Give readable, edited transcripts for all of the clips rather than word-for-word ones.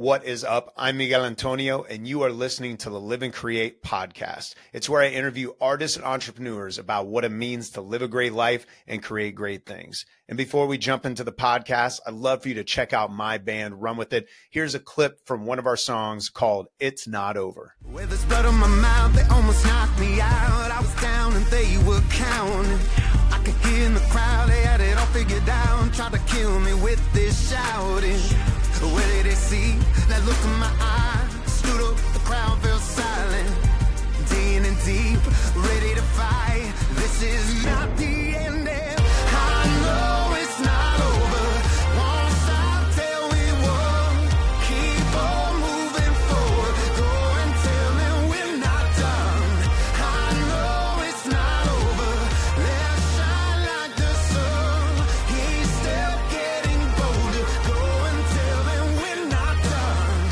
What is up? I'm Miguel Antonio, and you are listening to the Live and Create podcast. It's where I interview artists and entrepreneurs about what it means to live a great life and create great things. And before we jump into the podcast, I'd love for you to check out my band, Run With It. Here's a clip from one of our songs called It's Not Over. With this blood on my mouth, they almost knocked me out. I was down and they were counting. I could hear in the crowd, they had it all figured out. Tried to kill me with this shouting. Where did they see that look in my eye? Stood up, the crowd fell silent. Day in and deep, ready to fight. This is not the end. I know it's not over. Won't stop till we won. Keep on moving forward. Go and tell them we're not done. I know it's not over. Let's shine like the sun. He's still getting bolder. Go and tell them we're not done.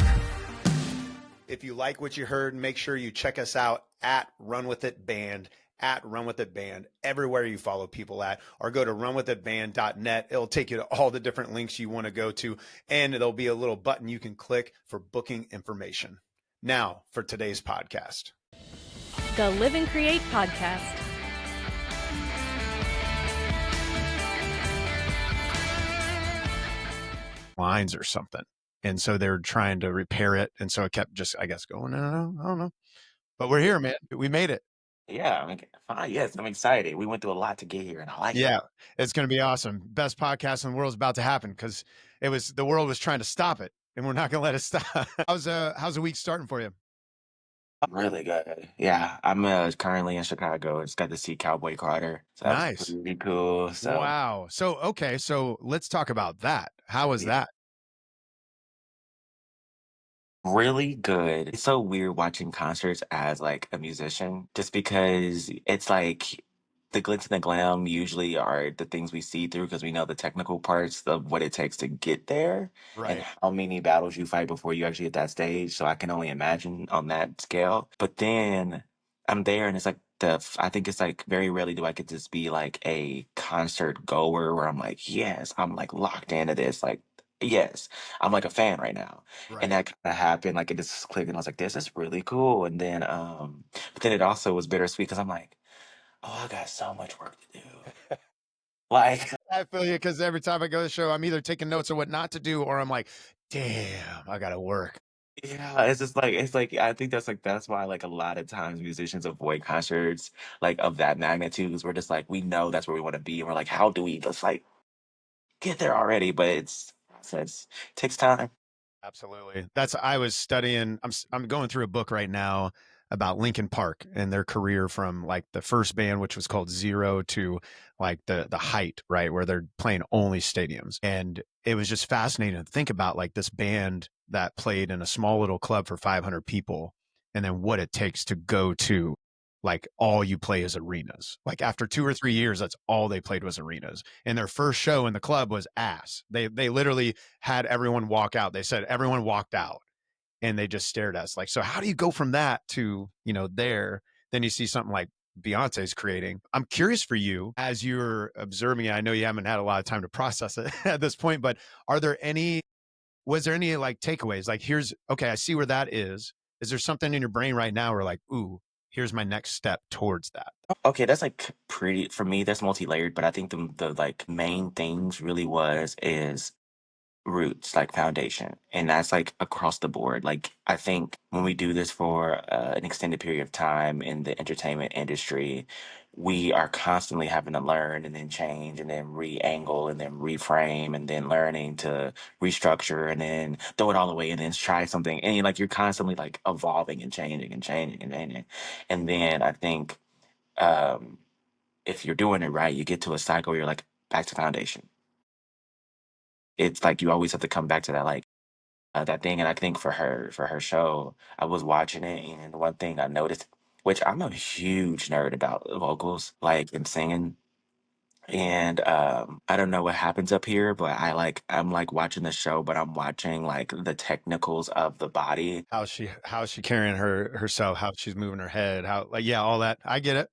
If you like what you heard, make sure you check us out at Run With It Band, at Run With It Band, everywhere you follow people at, or go to runwithitband.net. It'll take you to all the different links you want to go to, and there'll be a little button you can click for booking information. Now for today's podcast. The Live and Create podcast. Lines or something. And so they're trying to repair it. And so it kept just, I guess, going, I don't know. But we're here, man. We made it. Yeah, I mean, fine. Yes, I'm excited. We went through a lot to get here, and I like it. Yeah, it's going to be awesome. Best podcast in the world is about to happen because the world was trying to stop it, and we're not going to let it stop. How's the week starting for you? Really good. Yeah, I'm currently in Chicago. I just got to see Cowboy Carter. So that was Nice. pretty cool. So Wow. So, okay. So let's talk about that. How was that? really good. It's so weird watching concerts as like a musician, just because it's like the glitz and the glam usually are the things we see through because we know the technical parts of what it takes to get there and Right. how many battles you fight before you actually hit that stage. So I can only imagine on that scale. But then I'm there and it's like I think it's like very rarely do I get to just be like a concert goer where I'm like, yes, I'm like locked into this. Like, yes, I'm like a fan right now. Right. And that kind of happened. Like it just clicked and I was like, this is really cool. And then, but then it also was bittersweet because I'm like, oh, I got so much work to do. Like, I feel you because every time I go to the show, I'm either taking notes of what not to do or I'm like, damn, I got to work. yeah, it's like I think that's why like a lot of times musicians avoid concerts like of that magnitude because we're just like we know that's where we want to be and we're like, how do we just like get there already? But it's process. It takes time. Absolutely. I was studying, I'm going through a book right now about Linkin Park and their career from like the first band, which was called Zero, to like the height, right? Where they're playing only stadiums. And it was just fascinating to think about like this band that played in a small little club for 500 people and then what it takes to go to like all you play is arenas. Like after 2 or 3 years, that's all they played was arenas. And their first show in the club was ass. They literally had everyone walk out. They said everyone walked out and they just stared at us like, so how do you go from that to, there? Then you see something like Beyonce's creating. I'm curious for you as you're observing it. I know you haven't had a lot of time to process it at this point, but was there any like takeaways? Like okay, I see where that is. Is there something in your brain right now where like, ooh, here's my next step towards that? Okay, that's like pretty for me. That's multi-layered, but I think the like main things really is roots, like foundation. And that's like across the board. Like, I think when we do this for an extended period of time in the entertainment industry, we are constantly having to learn and then change and then re-angle and then reframe and then learning to restructure and then throw it all away and then try something. And you're constantly like evolving and changing and changing and changing. And then I think um, if you're doing it right, you get to a cycle where you're like, back to foundation. It's like you always have to come back to that like that thing. And I think for her show, I was watching it, and one thing I noticed, which I'm a huge nerd about vocals, like and singing. And I don't know what happens up here, but I'm like watching the show, but I'm watching like the technicals of the body. How's she carrying herself, how she's moving her head, how like, yeah, all that. I get it.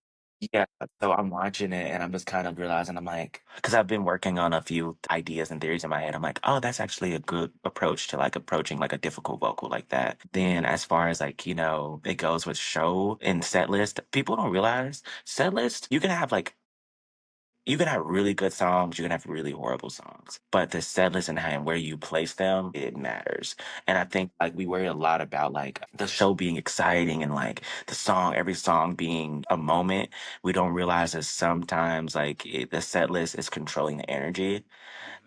Yeah, so I'm watching it and I'm just kind of realizing I'm like, because I've been working on a few ideas and theories in my head. I'm like, oh, that's actually a good approach to like approaching like a difficult vocal like that. Then as far as like, it goes with show and set list, people don't realize set list, you can have really good songs, you can have really horrible songs, but the set list and how and where you place them, it matters. And I think like we worry a lot about like the show being exciting and like every song being a moment. We don't realize that sometimes the set list is controlling the energy.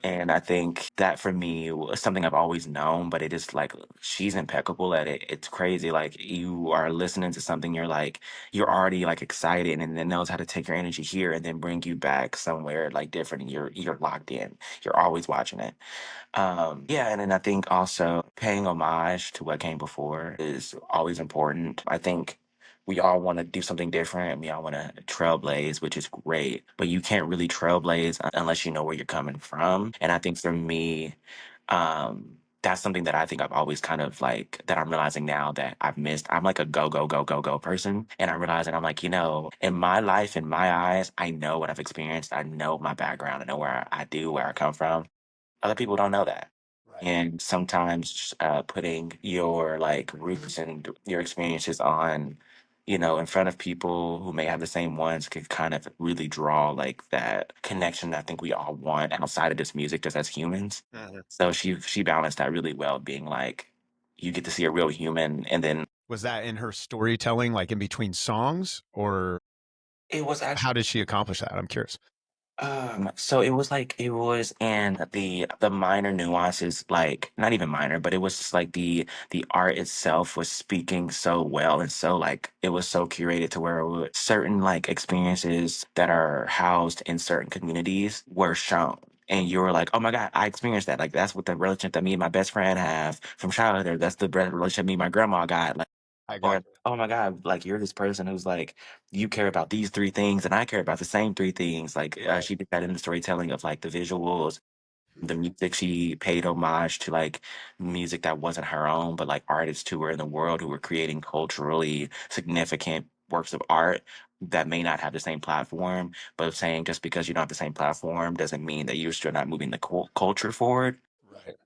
And I think that for me was something I've always known, but it is like she's impeccable at it. It's crazy. Like you are listening to something, you're already like excited and then knows how to take your energy here and then bring you back somewhere like different and you're locked in. You're always watching it. Yeah, and then I think also paying homage to what came before is always important. I think we all want to do something different. We all want to trailblaze, which is great, but you can't really trailblaze unless you know where you're coming from. And I think for me, that's something that I think I've always kind of like that I'm realizing now that I've missed. I'm like a go, go, go, go, go person. And I'm realizing I'm like, in my life, in my eyes, I know what I've experienced. I know my background. I know where I come from. Other people don't know that. Right. And sometimes putting your like roots and your experiences on, in front of people who may have the same ones could kind of really draw like that connection I think we all want outside of this music just as humans. Mhm. So she balanced that really well, being like you get to see a real human and then Was that in her storytelling, like in between songs, or it was how actually did she accomplish that? I'm curious. so it was in the minor nuances, like not even minor, but it was just like the art itself was speaking so well and so like it was so curated to where certain like experiences that are housed in certain communities were shown. And you were like, oh my God, I experienced that. Like that's what the relationship that me and my best friend have from childhood, or that's the relationship me and my grandma got. Like I got or, oh my God, like you're this person who's like, you care about these three things and I care about the same three things. Like right. she did that in the storytelling of like the visuals, the music. She paid homage to like music that wasn't her own, but like artists who were in the world who were creating culturally significant works of art that may not have the same platform, but saying just because you don't have the same platform doesn't mean that you're still not moving the culture forward. Right.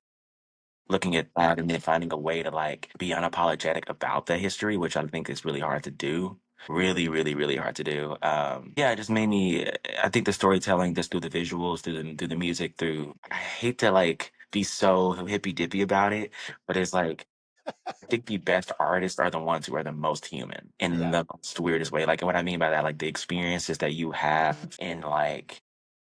Looking at that and then finding a way to like be unapologetic about the history, which I think is really hard to do. Really, really, really hard to do. Yeah, it just made me. I think the storytelling, just through the visuals, through the music, through. I hate to like be so hippy dippy about it, but it's like I think the best artists are the ones who are the most human in Yeah. the most weirdest way. Like what I mean by that, like the experiences that you have in like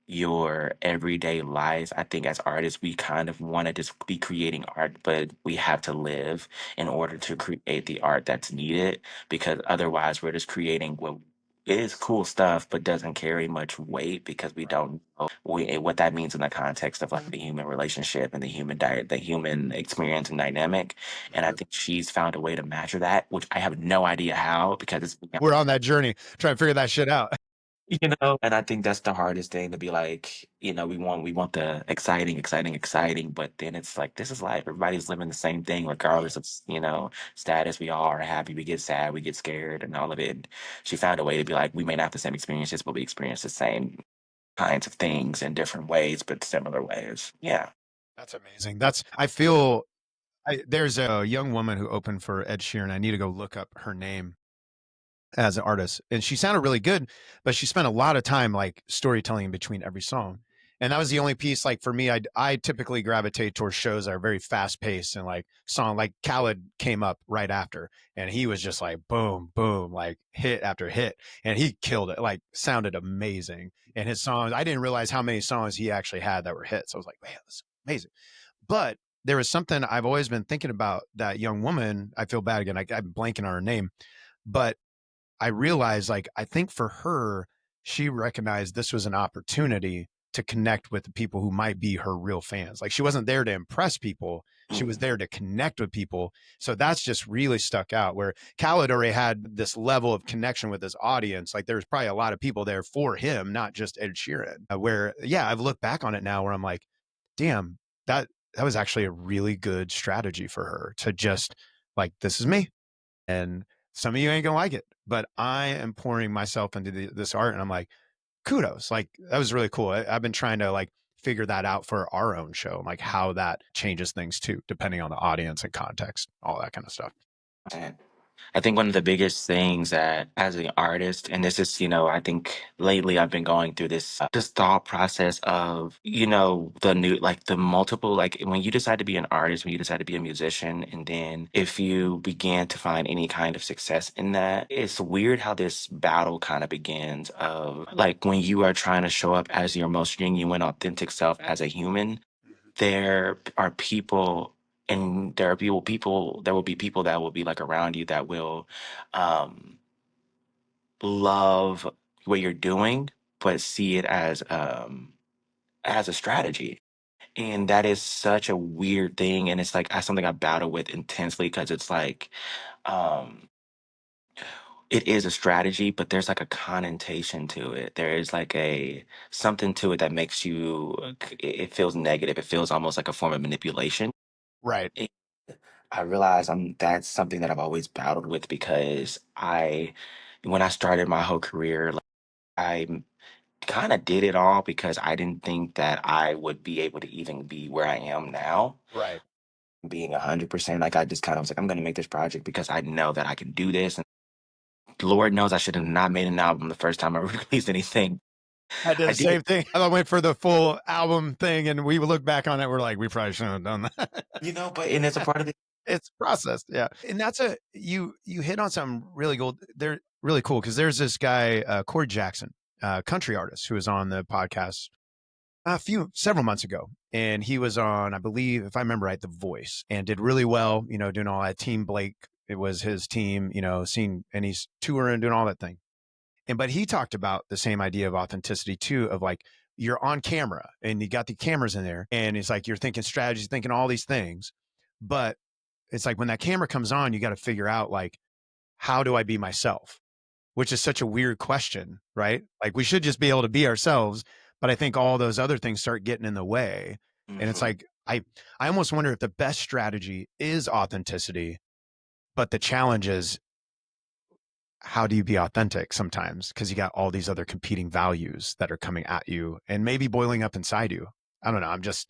your everyday life. I think as artists, we kind of want to just be creating art, but we have to live in order to create the art that's needed because otherwise we're just creating what is cool stuff but doesn't carry much weight because we Right. don't know what that means in the context of like the human relationship and the human diet, the human experience and dynamic. And I Sure. think she's found a way to master that, which I have no idea how because it's We're on that journey trying to figure that shit out. and I think that's the hardest thing to be like, we want the exciting, exciting, exciting, but then it's like this is life. Everybody's living the same thing, regardless of status. We all are happy, we get sad, we get scared, and all of it. She found a way to be like, we may not have the same experiences, but we experience the same kinds of things in different ways, but similar ways. Yeah. That's amazing. I feel, there's a young woman who opened for Ed Sheeran. I need to go look up her name as an artist. And she sounded really good, but she spent a lot of time like storytelling in between every song. And that was the only piece, like for me, I typically gravitate towards shows that are very fast paced and like song, like Khaled came up right after and he was just like boom, boom, like hit after hit. And he killed it, like sounded amazing. And his songs, I didn't realize how many songs he actually had that were hits. I was like, man, that's amazing. But there was something I've always been thinking about that young woman. I feel bad again. I'm blanking on her name, but I realized, like, I think for her, she recognized this was an opportunity to connect with the people who might be her real fans. Like, she wasn't there to impress people. She was Mhm. there to connect with people. So that's just really stuck out where Khaled already had this level of connection with his audience. Like, there's probably a lot of people there for him, not just Ed Sheeran. Where, yeah, I've looked back on it now where I'm like, damn, that was actually a really good strategy for her to just like, this is me. And some of you ain't gonna like it, but I am pouring myself into this art, and I'm like, kudos. Like that was really cool. I've been trying to like figure that out for our own show, like how that changes things too, depending on the audience and context, all that kind of stuff. And I think one of the biggest things that as an artist, and this is, I think lately I've been going through this thought process of, the new, like the multiple, like when you decide to be an artist, when you decide to be a musician, and then if you begin to find any kind of success in that, it's weird how this battle kind of begins of like when you are trying to show up as your most genuine, authentic self as a human, there are people and there will be people that will be like around you that will um love what you're doing but see it as a strategy, and that is such a weird thing, and it's like something I battle with intensely because it's like um it is a strategy, but there's like a connotation to it. There is like a something to it that makes you it feels negative. It feels almost like a form of manipulation. Right. And I realize that's something that I've always battled with because when I started my whole career, like, I kind of did it all because I didn't think that I would be able to even be where I am now. Right. Being 100%, like I just kind of was like, I'm going to make this project because I know that I can do this. And Lord knows I should have not made an album the first time I released anything. I did I the did, same thing. I went for the full album thing, and we look back on it. We're like, we probably shouldn't have done that. and it's a part of it. It's processed, yeah. And that's you hit on something really cool. They're really cool because there's this guy, Corey Jackson, country artist, who was on the podcast several months ago, and he was on, I believe, if I remember right, The Voice, and did really well. Doing all that. Team Blake, it was his team. And he's touring, doing all that thing. But he talked about the same idea of authenticity too, of like you're on camera and you got the cameras in there, and it's like you're thinking strategies, thinking all these things, but it's like when that camera comes on, you got to figure out like, how do I be myself? Which is such a weird question, right? Like we should just be able to be ourselves, but I think all those other things start getting in the way. And it's Mhm. like I almost wonder if the best strategy is authenticity, but the challenge is, how do you be authentic sometimes? Because you got all these other competing values that are coming at you and maybe boiling up inside you. I don't know. I'm just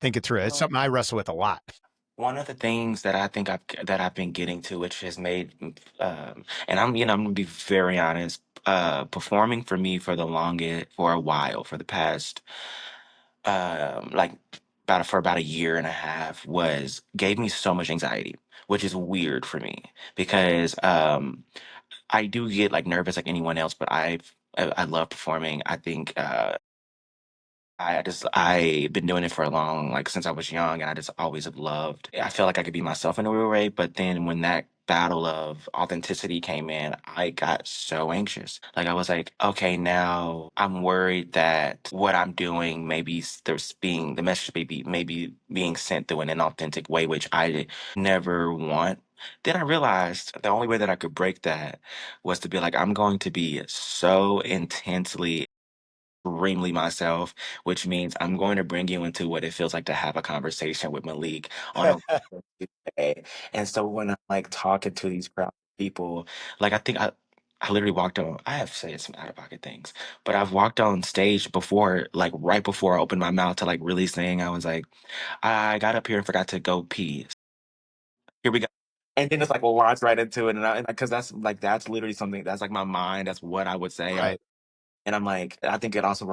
thinking through it. It's something I wrestle with a lot. One of the things that I think I've been getting to, which has made, and I'm gonna be very honest, performing for me for a while, for the past, like for about a year and a half, was gave me so much anxiety, which is weird for me because I do get like nervous like anyone else, but I love performing. I think I've been doing it for a long, like since I was young, and I just always have loved. I feel like I could be myself in a real way, but then when that battle of authenticity came in, I got so anxious. Like I was like, okay, now I'm worried that what I'm doing maybe there's being the message maybe being sent through an inauthentic way, which I never want. Then I realized the only way that I could break that was to be like, I'm going to be so intensely extremely myself, which means I'm going to bring you into what it feels like to have a conversation with Malik on a day. And so when I'm like talking to these crowd of people, like I literally walked on. I have said some out of pocket things, but I've walked on stage before, like right before I opened my mouth to like really sing. I was like, I got up here and forgot to go pee. Here we go. And then it's like, well, launch right into it, and because that's literally something that's like my mind. That's what I would say. Right. And I'm like, I think it also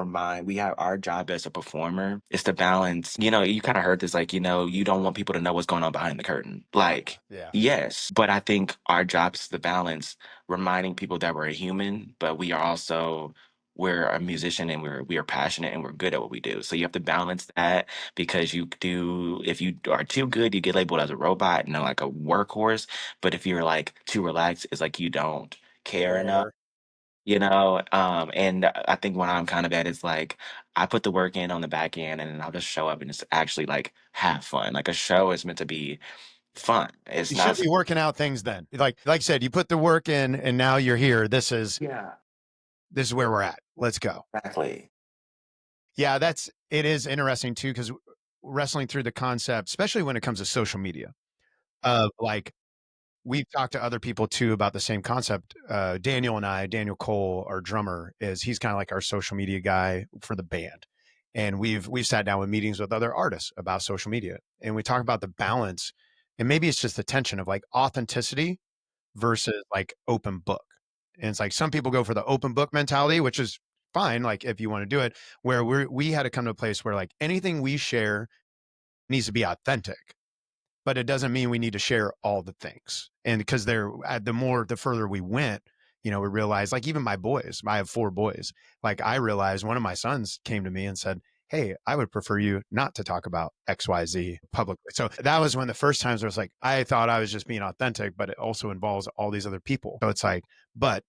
we have our job as a performer is to balance, you kind of heard this, like, you don't want people to know what's going on behind the curtain. Like, Yeah. yes, but I think our job is to balance reminding people that we're a human, but we're a musician and we are passionate and we're good at what we do. So you have to balance that because if you are too good, you get labeled as a robot, like a workhorse. But if you're like too relaxed, it's like you don't care enough. Rare. And I think what I'm kind of at is like I put the work in on the back end and then I'll just show up and just actually like have fun. Like a show is meant to be fun. It's You should not be working out things then. Like I said, you put the work in and now you're here. This is Yeah, where we're at. Let's go. exactly. Yeah, it is interesting too, because wrestling through the concept, especially when it comes to social media, of like we've talked to other people too about the same concept. Daniel Cole, our drummer, he's kind of like our social media guy for the band. And we've sat down with meetings with other artists about social media. And we talk about the balance. And maybe it's just the tension of like authenticity versus like open book. And it's like some people go for the open book mentality, which is fine, like if you want to do it, where we had to come to a place where like anything we share needs to be authentic, but it doesn't mean we need to share all the things. And because the further we went, we realized, like, even my boys, I have 4 boys. Like, I realized one of my sons came to me and said, "Hey, I would prefer you not to talk about XYZ publicly." So that was when the first times I was like, I thought I was just being authentic, but it also involves all these other people. So it's like, but,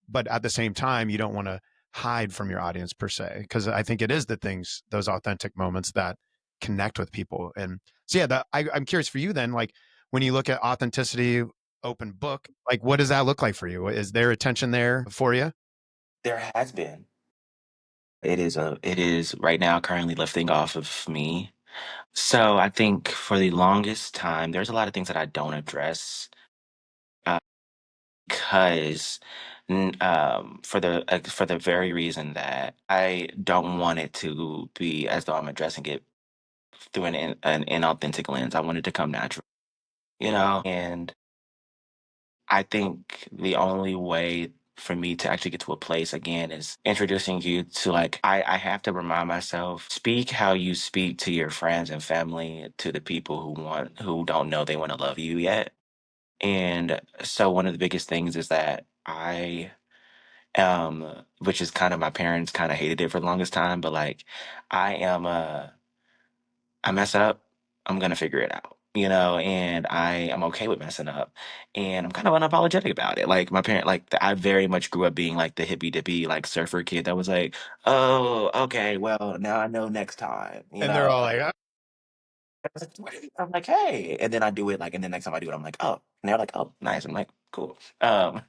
but at the same time, you don't want to hide from your audience per se, because I think it is those authentic moments that connect with people. And so, yeah, I'm curious for you then, like when you look at authenticity, open book, like what does that look like for you? Is there attention there for you? There has been. It is right now currently lifting off of me. So I think for the longest time, there's a lot of things that I don't address uh, because for the very reason that I don't want it to be as though I'm addressing it through an inauthentic lens. I want it to come natural, and I think the only way for me to actually get to a place again is introducing you to, like, I have to remind myself, speak how you speak to your friends and family, to the people who don't know they want to love you yet. And so one of the biggest things is that which is kind of, my parents kind of hated it for the longest time, but like I am I mess up, I'm gonna figure it out, and I am okay with messing up, and I'm kind of unapologetic about it. Like my parent, like I very much grew up being like the hippy dippy like surfer kid that was like, oh, okay, well now I know next time, And they're all like, I'm like, hey, and then I do it like, and then next time I do it, I'm like, oh, and they're like, oh, nice. I'm like, cool. Um,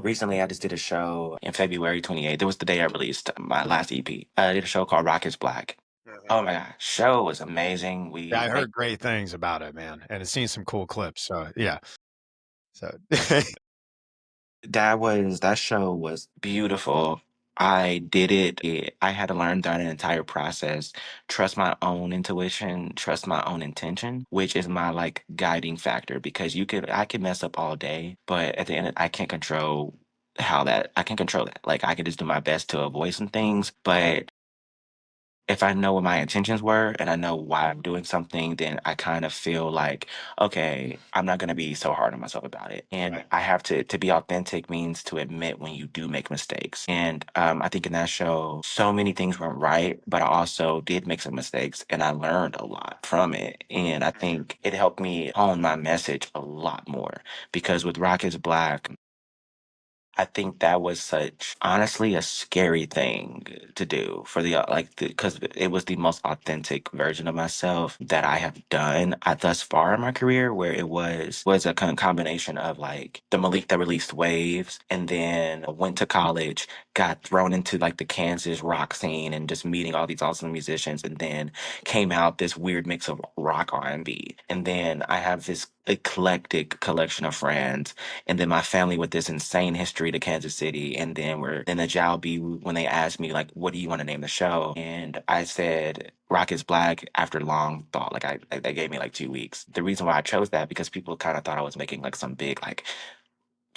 recently I just did a show in February 28th. It was the day I released my last EP. I did a show called Rock is Black. "Mhm." Oh my God, show was amazing. Yeah, We I made heard great things about it, man. And it's seen some cool clips. So yeah. So that show was beautiful. I did it. I had to learn during an entire process, trust my own intuition, trust my own intention, which is my like guiding factor, because I could mess up all day, but at the end, I can't control I can control that. Like I can just do my best to avoid some things, but if I know what my intentions were and I know why I'm doing something, then I kind of feel like, okay, I'm not going to be so hard on myself about it. And right. I have to be authentic means to admit when you do make mistakes. And I think in that show, so many things went right, but I also did make some mistakes and I learned a lot from it. And I think it helped me hone my message a lot more, because with Rock is Black, I think that was such, honestly, a scary thing to do for because it was the most authentic version of myself that I have done thus far in my career, where it was a combination of like the Malik that released Waves, and then went to college, got thrown into like the Kansas rock scene, and just meeting all these awesome musicians, and then came out this weird mix of rock R&B, and then I have this eclectic collection of friends, and then my family with this insane history to Kansas City. And then we're in the JLB when they asked me like, what do you want to name the show? And I said Rock is Black after long thought. They gave me like 2 weeks. The reason why I chose that, because people kind of thought I was making like some big like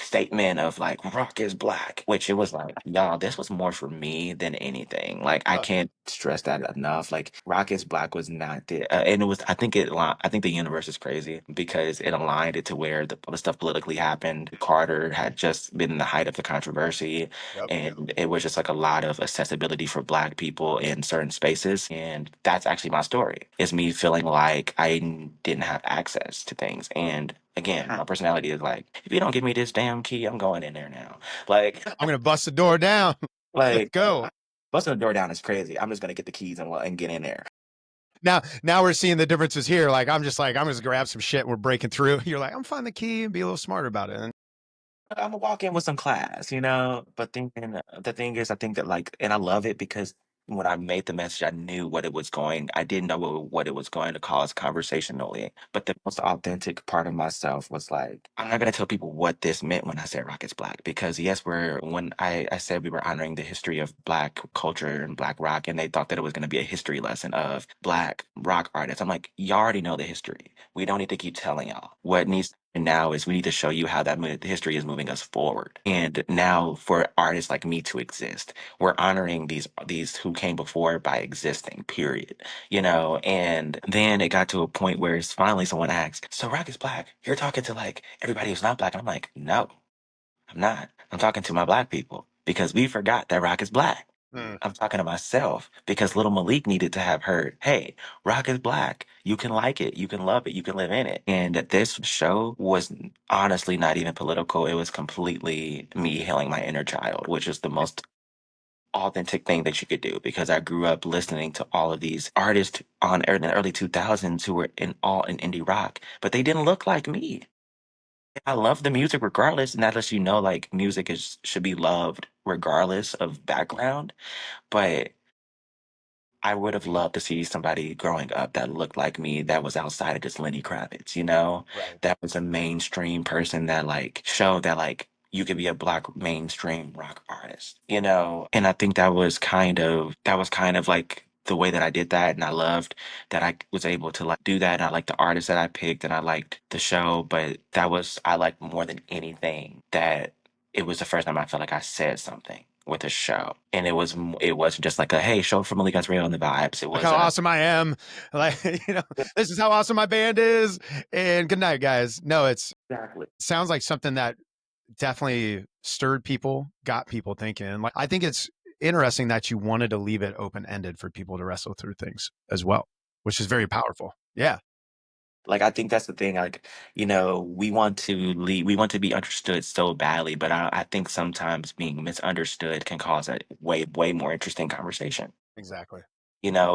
statement of like Rock is Black, which it was like, y'all, this was more for me than anything. Like I can't stress that enough. Like Rock is Black was not and it was, I think the universe is crazy because it aligned it to where the stuff politically happened. Carter had just been in the height of the controversy, Yep. and it was just like a lot of accessibility for Black people in certain spaces. And that's actually my story. It's me feeling like didn't have access to things. And again, my personality is like, if you don't give me this damn key, I'm going in there now. Like, I'm gonna bust the door down. Let's like go. busting the door down is crazy. I'm just gonna get the keys and get in there. Now we're seeing the differences here. Like I'm just grab some shit. And we're breaking through. You're like, I'm find the key and be a little smarter about it. And I'm gonna walk in with some class. But thinking the thing is, I think that like, and I love it because when I made the message, I knew what it was going. I didn't know what it was going to cause conversationally. But the most authentic part of myself was like, I'm not gonna tell people what this meant when I said rock is black. Because yes, when I said we were honoring the history of black culture and black rock, and they thought that it was gonna be a history lesson of black rock artists. I'm like, y'all already know the history. We don't need to keep telling y'all. What needs and now is we need to show you how the history is moving us forward. And now for artists like me to exist, we're honoring these who came before by existing, period. And then it got to a point where it's finally someone asked, so rock is black. You're talking to like everybody who's not black. And I'm like, no, I'm not. I'm talking to my black people because we forgot that rock is black. Mm. I'm talking to myself because little Malik needed to have heard, hey, rock is black. You can like it. You can love it. You can live in it. And this show was honestly not even political. It was completely me healing my inner child, which is the most authentic thing that you could do because I grew up listening to all of these artists in the early 2000s who were all in indie rock, but they didn't look like me. I love the music regardless, and that lets you know like music should be loved regardless of background. But I would have loved to see somebody growing up that looked like me that was outside of just Lenny Kravitz, Right. that was a mainstream person that like showed that like you could be a black mainstream rock artist, And I think that was kind of like the way that I did that. And I loved that I was able to like do that. And I liked the artists that I picked and I liked the show. But I liked more than anything that it was the first time I felt like I said something with a show, and it wasn't just like a hey show from Malek Azrael and the vibes. It Look was how a awesome I am. Like, this is how awesome my band is. And good night, guys. No, exactly. sounds like something that definitely stirred people, got people thinking. Like, I think it's interesting that you wanted to leave it open ended for people to wrestle through things as well, which is very powerful. Yeah, Like I think that's the thing. Like we want to be understood so badly, but I think sometimes being misunderstood can cause a way more interesting conversation. exactly.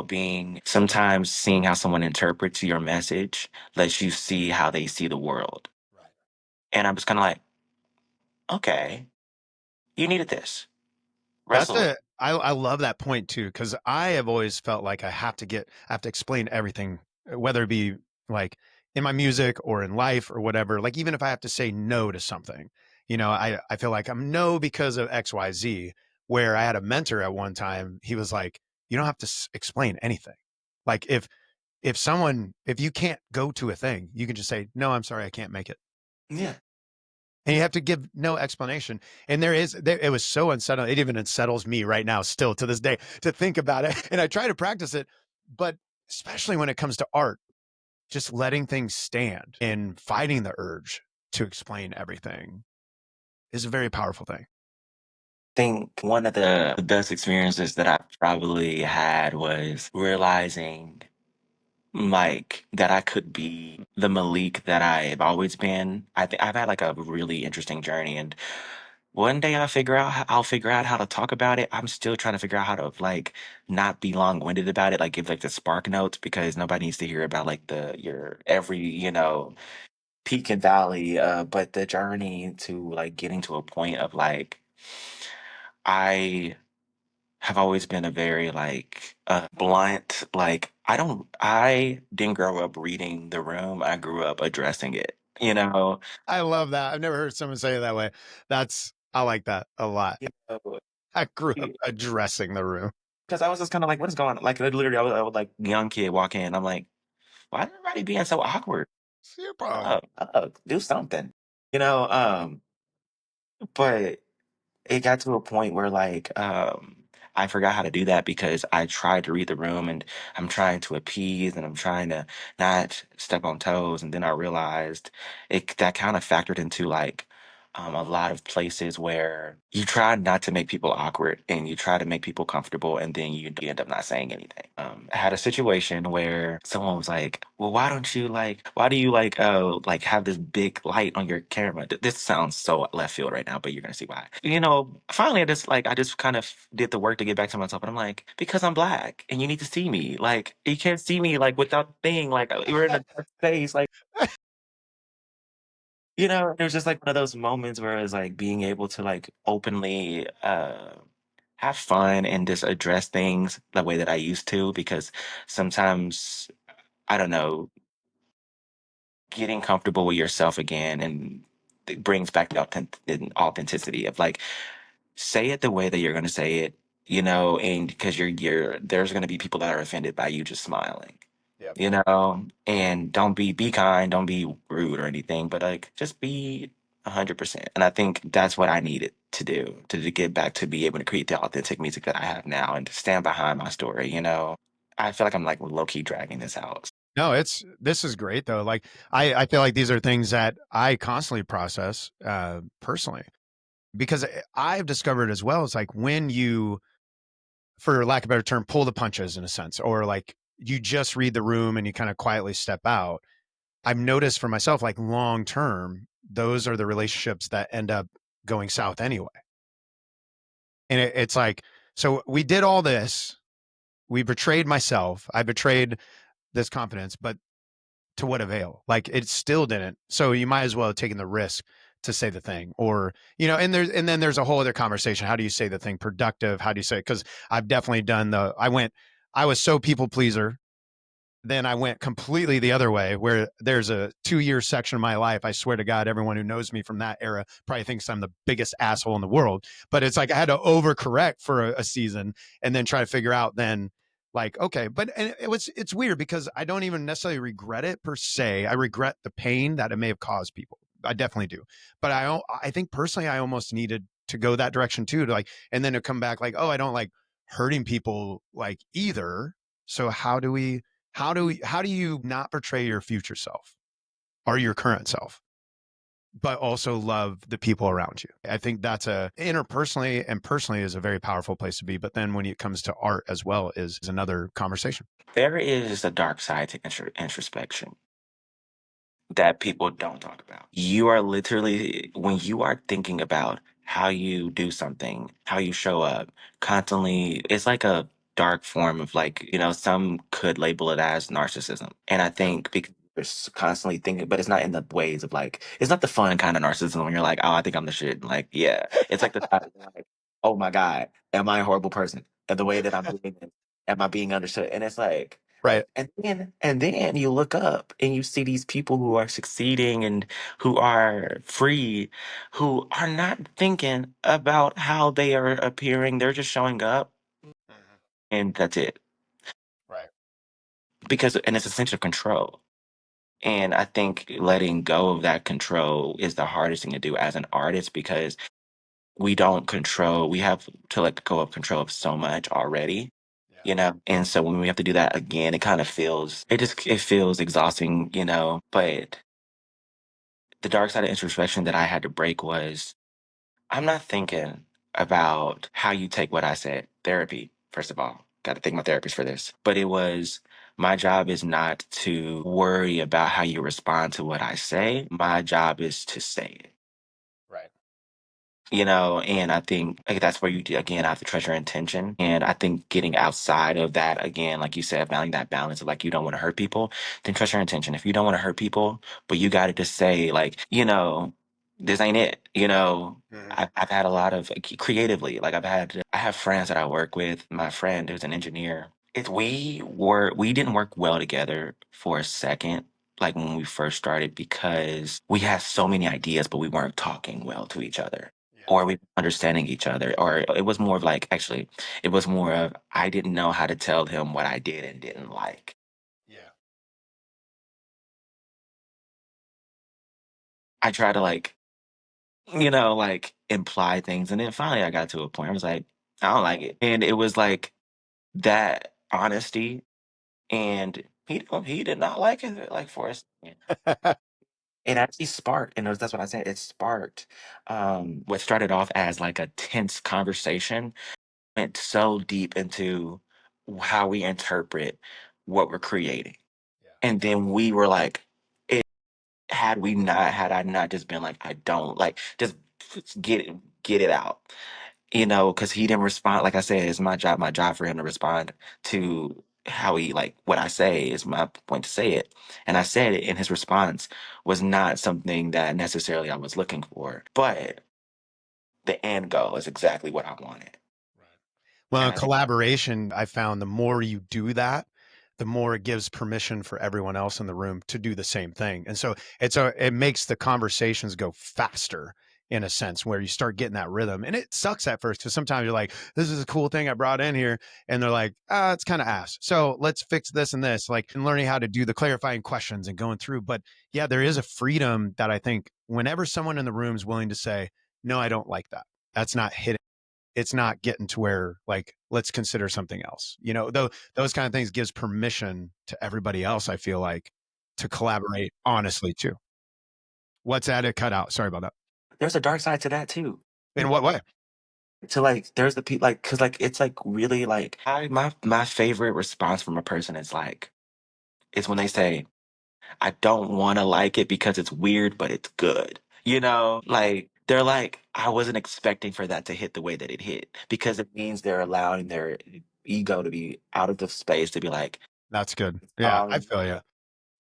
Being sometimes seeing how someone interprets your message lets you see how they see the world. Right. And I'm just kind of like, okay, you needed this. That's Wrestle. a I love that point too, because I have always felt like I have to explain everything, whether it be like in my music or in life or whatever. Like even if I have to say no to something, I feel like I'm no because of XYZ. Where I had a mentor at one time, he was like, you don't have to explain anything. Like if you can't go to a thing, you can just say, no, I'm sorry, I can't make it. Yeah. And you have to give no explanation. And it was so unsettling. It even unsettles me right now, still to this day, to think about it. And I try to practice it, but especially when it comes to art, just letting things stand and fighting the urge to explain everything is a very powerful thing. Think one of the best experiences that I probably had was realizing like that I could be the Malik that I've always been. I think I've had like a really interesting journey, and one day I'll figure out how to talk about it. I'm still trying to figure out how to like not be long winded about it, like give like the spark notes because nobody needs to hear about like your every peak and valley. But the journey to like getting to a point of like I have always been a very like blunt like I didn't grow up reading the room. I grew up addressing it. I love that. I've never heard someone say it that way. I like that a lot. You know, I grew up addressing the room. because I was just kind of like, what is going on? Like literally I would like young kid walk in. I'm like, why is everybody being so awkward? Super. Oh, oh, do something. You know, but it got to a point where like I forgot how to do that because I tried to read the room and I'm trying to appease and I'm trying to not step on toes, and then I realized it that kind of factored into like a lot of places where you try not to make people awkward and you try to make people comfortable, and then you end up not saying anything. I had a situation where someone was like, well, why do you like have this big light on your camera? This sounds so left field right now, but you're gonna see why. Finally I just kind of did the work to get back to myself, and I'm like, because I'm black and you need to see me. Like you can't see me like without being like you're in a dark space. Like it was just like one of those moments where it was like being able to like openly have fun and just address things the way that I used to, because sometimes, I don't know, getting comfortable with yourself again, and it brings back the authenticity of like, say it the way that you're going to say it, and because there's going to be people that are offended by you just smiling, Yep. and don't be kind, don't be rude or anything, but like just be 100%. And I think that's what I needed to do to get back to be able to create the authentic music that I have now and to stand behind my story. I feel like I'm like low key dragging this out. No, this is great though. Like I feel like these are things that I constantly process personally because I've discovered as well. It's like when you, for lack of a better term, pull the punches in a sense, or like you just read the room and you kind of quietly step out. I've noticed for myself, like long term, those are the relationships that end up going south anyway. And it's like, so we did all this. We betrayed myself. I betrayed this confidence, but to what avail? Like it still didn't. So you might as well have taken the risk to say the thing, or and then there's a whole other conversation. How do you say the thing productive? How do you say it? Because I've definitely done I was so people pleaser. Then I went completely the other way, where there's a 2-year section of my life. I swear to God, everyone who knows me from that era probably thinks I'm the biggest asshole in the world. But it's like I had to overcorrect for a season and then try to figure out then, like, okay. But and it's weird because I don't even necessarily regret it per se. I regret the pain that it may have caused people. I definitely do. But I think personally, I almost needed to go that direction too, to like, and then to come back like, oh, I don't like hurting people like either. So how do you not portray your future self or your current self, but also love the people around you? I think that's a interpersonally and personally is a very powerful place to be. But then when it comes to art as well is another conversation. There is a dark side to introspection that people don't talk about. You are literally, when you are thinking about how you do something, how you show up, constantly, it's like a dark form of like, some could label it as narcissism. And I Yep. think because you're constantly thinking, but it's not in the ways of like, it's not the fun kind of narcissism when you're like, oh, I think I'm the shit. Like, yeah, it's like the type of like, oh my God, am I a horrible person? And the way that I'm doing it, am I being understood? And it's like, Right. and then you look up and you see these people who are succeeding and who are free, who are not thinking about how they are appearing. They're just showing up Mhm. and that's it. Right. And it's a sense of control. And I think letting go of that control is the hardest thing to do as an artist, because we have to let go of control of so much already. Yeah. And so when we have to do that again, it feels exhausting. But the dark side of introspection that I had to break was, I'm not thinking about how you take what I said. Therapy, first of all, got to thank my therapist for this. But it was, my job is not to worry about how you respond to what I say. My job is to say it. Right. And I think like that's where again have to treasure intention. And I think getting outside of that, again, like you said, finding that balance of like, you don't want to hurt people, then treasure intention. If you don't want to hurt people, but you got to just say like, this ain't it. Mhm. I've had a lot of creatively, like I have friends that I work with. My friend who's an engineer. We didn't work well together for a second, like when we first started, because we had so many ideas, but we weren't talking well to each other, Yeah. or we weren't understanding each other, or it was more of like, actually, it was more of, I didn't know how to tell him what I did and didn't like. Yeah. I tried to like imply things, and then finally I got to a point I was like, I don't like it, and it was like that honesty, and he did not like it, like for us. It actually sparked, and that's what I said. It sparked what started off as like a tense conversation, went so deep into how we interpret what we're creating. Yeah. And then we were like, had I not just been like, I don't like, just get it out, because he didn't respond. Like I said, it's my job for him to respond to how he, like, what I say is my point to say it. And I said it, and his response was not something that necessarily I was looking for, but the end goal is exactly what I wanted. Right. Well, And in I think collaboration, I found the more you do that, the more it gives permission for everyone else in the room to do the same thing. And so it makes the conversations go faster in a sense where you start getting that rhythm. And it sucks at first because sometimes you're like, this is a cool thing I brought in here. And they're like, it's kind of ass. So let's fix this and this, like, and learning how to do the clarifying questions and going through. But yeah, there is a freedom that I think whenever someone in the room is willing to say, no, I don't like that. That's not hitting, it's not getting to where like let's consider something else, though those kind of things gives permission to everybody else, I feel like, to collaborate honestly too. What's that? It cut out, sorry about that. there's a dark side to that too. In what way? So like there's the people like because like it's like really like my favorite response from a person is when they say, I don't want to like it because it's weird, but it's good. You know, like they're like, I wasn't expecting for that to hit the way that it hit because it means they're allowing their ego to be out of the space to be like, That's good, yeah, I um, feel you.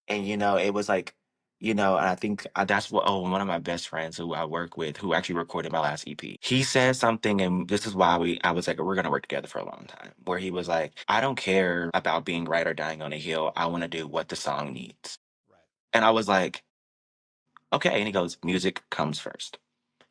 and it was like, and I think that's what, oh, one of my best friends who I work with, who actually recorded my last EP, he said something, and this is why I was like, we're going to work together for a long time, where he was like, I don't care about being right or dying on a hill. I want to do what the song needs. Right. And I was like, okay. And he goes, music comes first.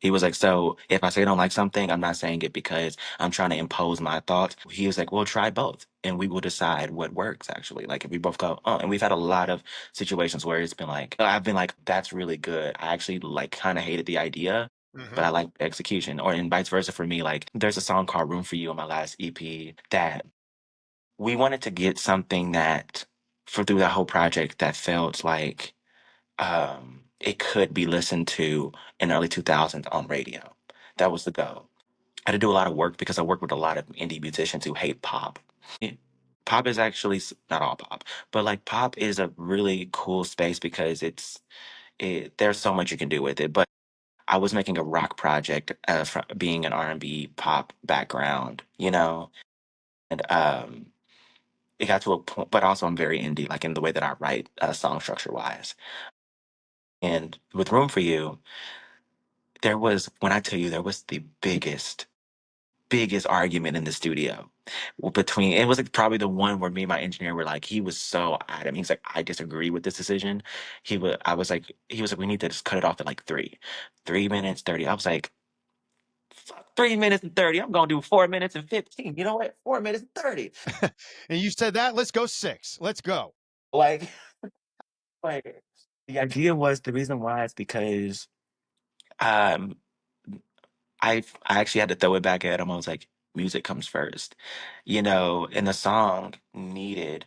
He was like, so if I say I don't like something, I'm not saying it because I'm trying to impose my thoughts. He was like, well, try both and we will decide what works actually. Like if we both go, oh, and we've had a lot of situations where it's been like, I've been like, that's really good. I actually like kind of hated the idea, but Hmm. I like the execution. Or and vice versa for me. Like there's a song called Room for You on my last EP that we wanted to get something that for through that whole project that felt like it could be listened to in early 2000s on radio. That was the goal. I had to do a lot of work because I work with a lot of indie musicians who hate pop. Yeah. Pop is actually not all pop, but like pop is a really cool space because there's so much you can do with it. But I was making a rock project from being an R&B pop background, and it got to a point. But also, I'm very indie, like in the way that I write song structure wise. And with Room for You, there was when I tell you there was the biggest argument in the studio between it was like probably the one where me and my engineer were like he was so adamant. He's like, I disagree with this decision. He was like, we need to just cut it off at like 3 minutes 30. I was like, fuck 3 minutes and 30. I'm gonna do 4 minutes and 15. You know what? 4 minutes and 30. And you said that, let's go six, let's go. Like like the idea was the reason why is because um I actually had to throw it back at him. I was like, music comes first, and the song needed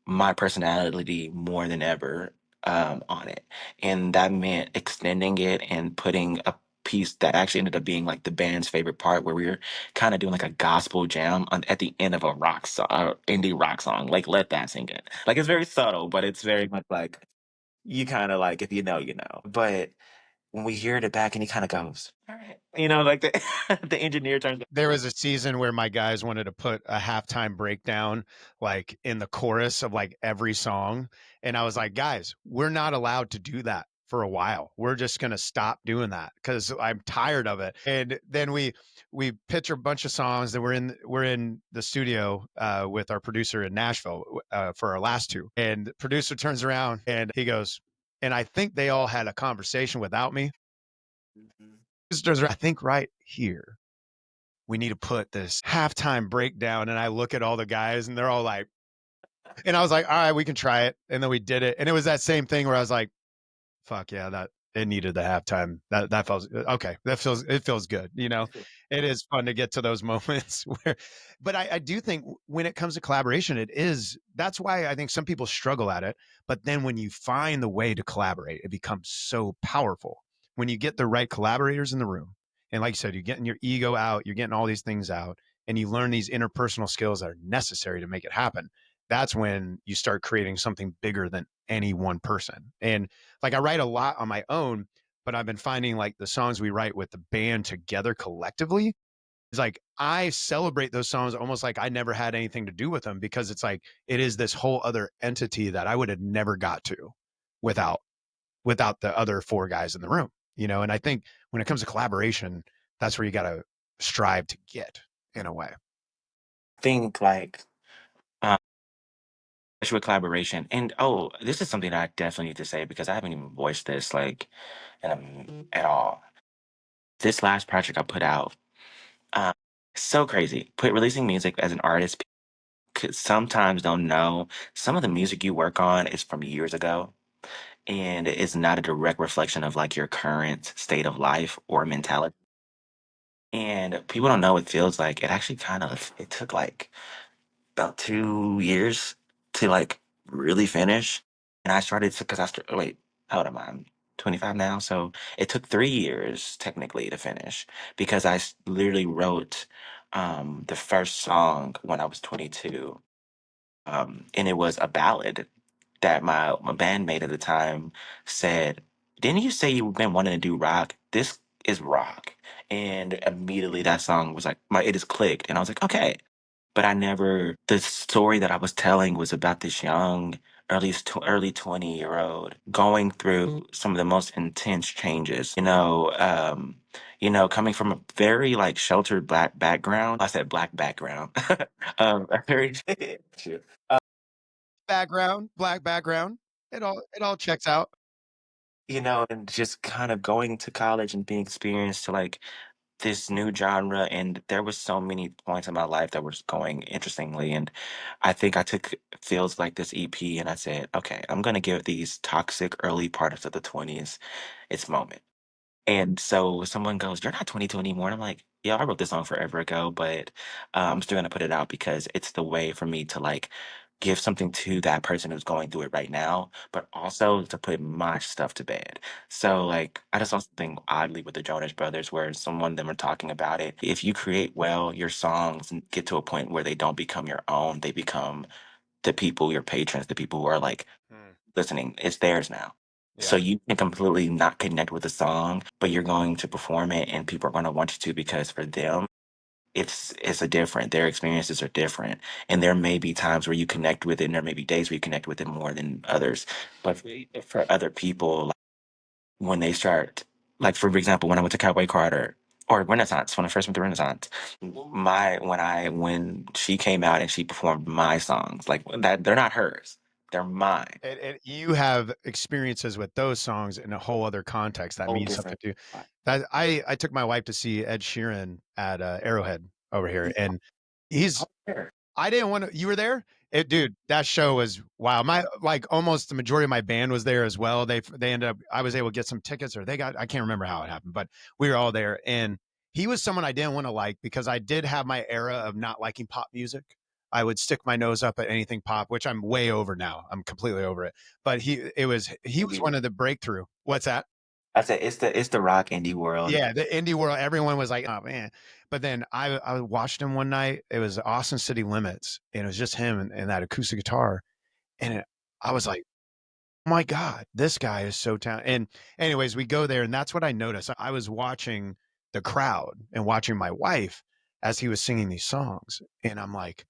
my personality more than ever on it. And that meant extending it and putting a piece that actually ended up being like the band's favorite part where we were kind of doing like a gospel jam at the end of a rock song, indie rock song. Like, let that sink in. Like, it's very subtle, but it's very much like, you kind of like, if you know, you know. But when we hear it back and he kind of goes, all right, like the, the engineer turns. There was a season where my guys wanted to put a halftime breakdown like in the chorus of like every song. And I was like, guys, we're not allowed to do that for a while. We're just going to stop doing that because I'm tired of it. And then we pitch a bunch of songs that we're in the studio with our producer in Nashville for our last two. And the producer turns around and he goes, and I think they all had a conversation without me. Mhm. I think right here we need to put this halftime breakdown. And I look at all the guys and they're all like, and I was like, all right, we can try it. And then we did it. And it was that same thing where I was like, fuck yeah, that it needed the halftime. That feels okay. It feels good. It is fun to get to those moments where, but I do think when it comes to collaboration, that's why I think some people struggle at it. But then when you find the way to collaborate, it becomes so powerful when you get the right collaborators in the room. And like you said, you're getting your ego out, you're getting all these things out, and you learn these interpersonal skills that are necessary to make it happen. That's when you start creating something bigger than any one person. And like I write a lot on my own, but I've been finding like the songs we write with the band together collectively is like I celebrate those songs almost like I never had anything to do with them because it's like it is this whole other entity that I would have never got to without the other four guys in the room. And I think when it comes to collaboration, that's where you got to strive to get in a way. think like um, especially with collaboration, and oh, this is something that I definitely need to say because I haven't even voiced this like at all. This last project I put out, uh, so crazy. Put releasing music as an artist, sometimes don't know some of the music you work on is from years ago, and it's not a direct reflection of like your current state of life or mentality. And people don't know what it feels like. It actually kind of it took like about 2 years to like really finish. And I started because I started, wait, how old am I? I'm 25 now. So it took 3 years technically to finish because literally wrote the first song when I was 22. And it was a ballad that my bandmate at the time said, "Didn't you say you've been wanting to do rock? This is rock." And immediately that song was like, it just clicked. And I was like, okay, but I never the story that I was telling was about this young, early 20-year-old going through some of the most intense changes. Coming from a very like sheltered black background. I said black background. A very Background, black background. It all checks out. and just kind of going to college and being experienced to like this new genre, and there was so many points in my life that was going interestingly, and I think I took feels like this EP and I said, okay, I'm gonna give these toxic early parts of the 20s its moment. And so someone goes, "You're not 22 anymore." And I'm like, "Yeah, I wrote this song forever ago, but I'm still gonna put it out because it's the way for me to like give something to that person who's going through it right now, but also to put my stuff to bed." So like I just saw something oddly with the Jonas Brothers where someone of them are talking about it. If you create well, your songs get to a point where they don't become your own, they become the people, your patrons, the people who are like Mm, listening, it's theirs now. So yeah. you can completely not connect with the song, but you're going to perform it and people are going to want you to because for them, it's a different, their experiences are different. And there may be times where you connect with it and there may be days where you connect with it more than others. But for other people, like, when they start, like for example, when I went to Cowboy Carter or Renaissance, when I first went to Renaissance, when she came out and she performed my songs, like that, they're not hers, they're mine. And you have experiences with those songs in a whole other context that Whole means something different. to you. That I took my wife to see Ed Sheeran at Arrowhead over here, and he's Sure. I didn't want to. You were there, dude. That show was wow. My like almost the majority of my band was there as well. They ended up. I was able to get some tickets, or they got. I can't remember how it happened, but we were all there, and he was someone I didn't want to like because I did have my era of not liking pop music. I would stick my nose up at anything pop, which I'm way over now. I'm completely over it. But he was one of the breakthrough. What's that? I said it's the rock indie world. Yeah, the indie world, everyone was like, "Oh man!" But then I watched him one night. It was Austin City Limits, and it was just him and that acoustic guitar, and I was like, "Oh my god, this guy is so talented." And anyways, we go there, and that's what I noticed. I was watching the crowd and watching my wife as he was singing these songs, and I'm like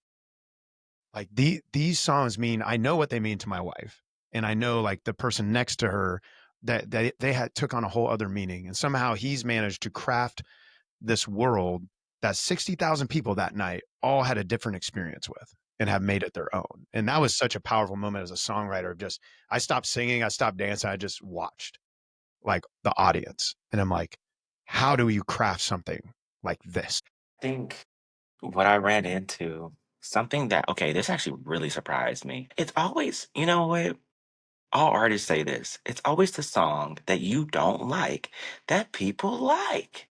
these songs mean I know what they mean to my wife, and I know like the person next to her that they had took on a whole other meaning, and somehow he's managed to craft this world that 60,000 people that night all had a different experience with and have made it their own. And that was such a powerful moment as a songwriter of just, I stopped singing, I stopped dancing, I just watched like the audience. And I'm like, how do you craft something like this? I think what I ran into, something that okay, this actually really surprised me. It's always, you know what? All artists say this. It's always the song that you don't like that people like.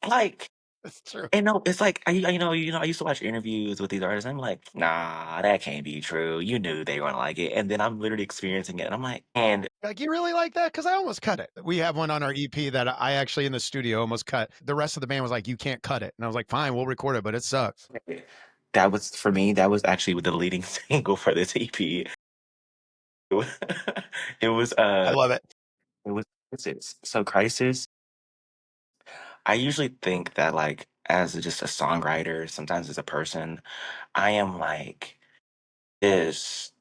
Like, That's true. and no, it's like I used to watch interviews with these artists. I'm like, nah, that can't be true. You knew they were gonna like it, and then I'm literally experiencing it, and I'm like, and Like, you really like that? Because I almost cut it. We have one on our EP that I actually in the studio almost cut. The rest of the band was like, you can't cut it. And I was like, fine, we'll record it, but it sucks. that was for me. That was actually the leading single for this EP. It was, it was I love it. it was Crisis. So Crisis, I usually think that like as just a songwriter, sometimes as a person, I am like this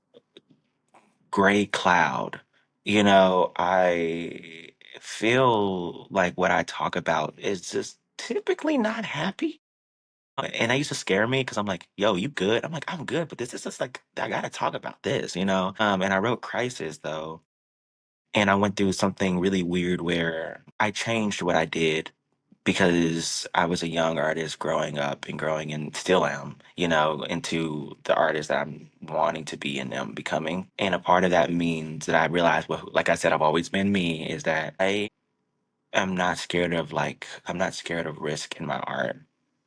gray cloud. I feel like what I talk about is just typically not happy. And that used to scare me because I'm like, yo, you good? I'm like, I'm good, but this is just like, I gotta talk about this, you know? And I wrote Crisis though. And I went through something really weird where I changed what I did because I was a young artist growing up and growing and still am, you know, into the artist that I'm wanting to be and am becoming. And a part of that means that I realized, well, like I said, I've always been me, is that I'm not scared of I'm not scared of risk in my art.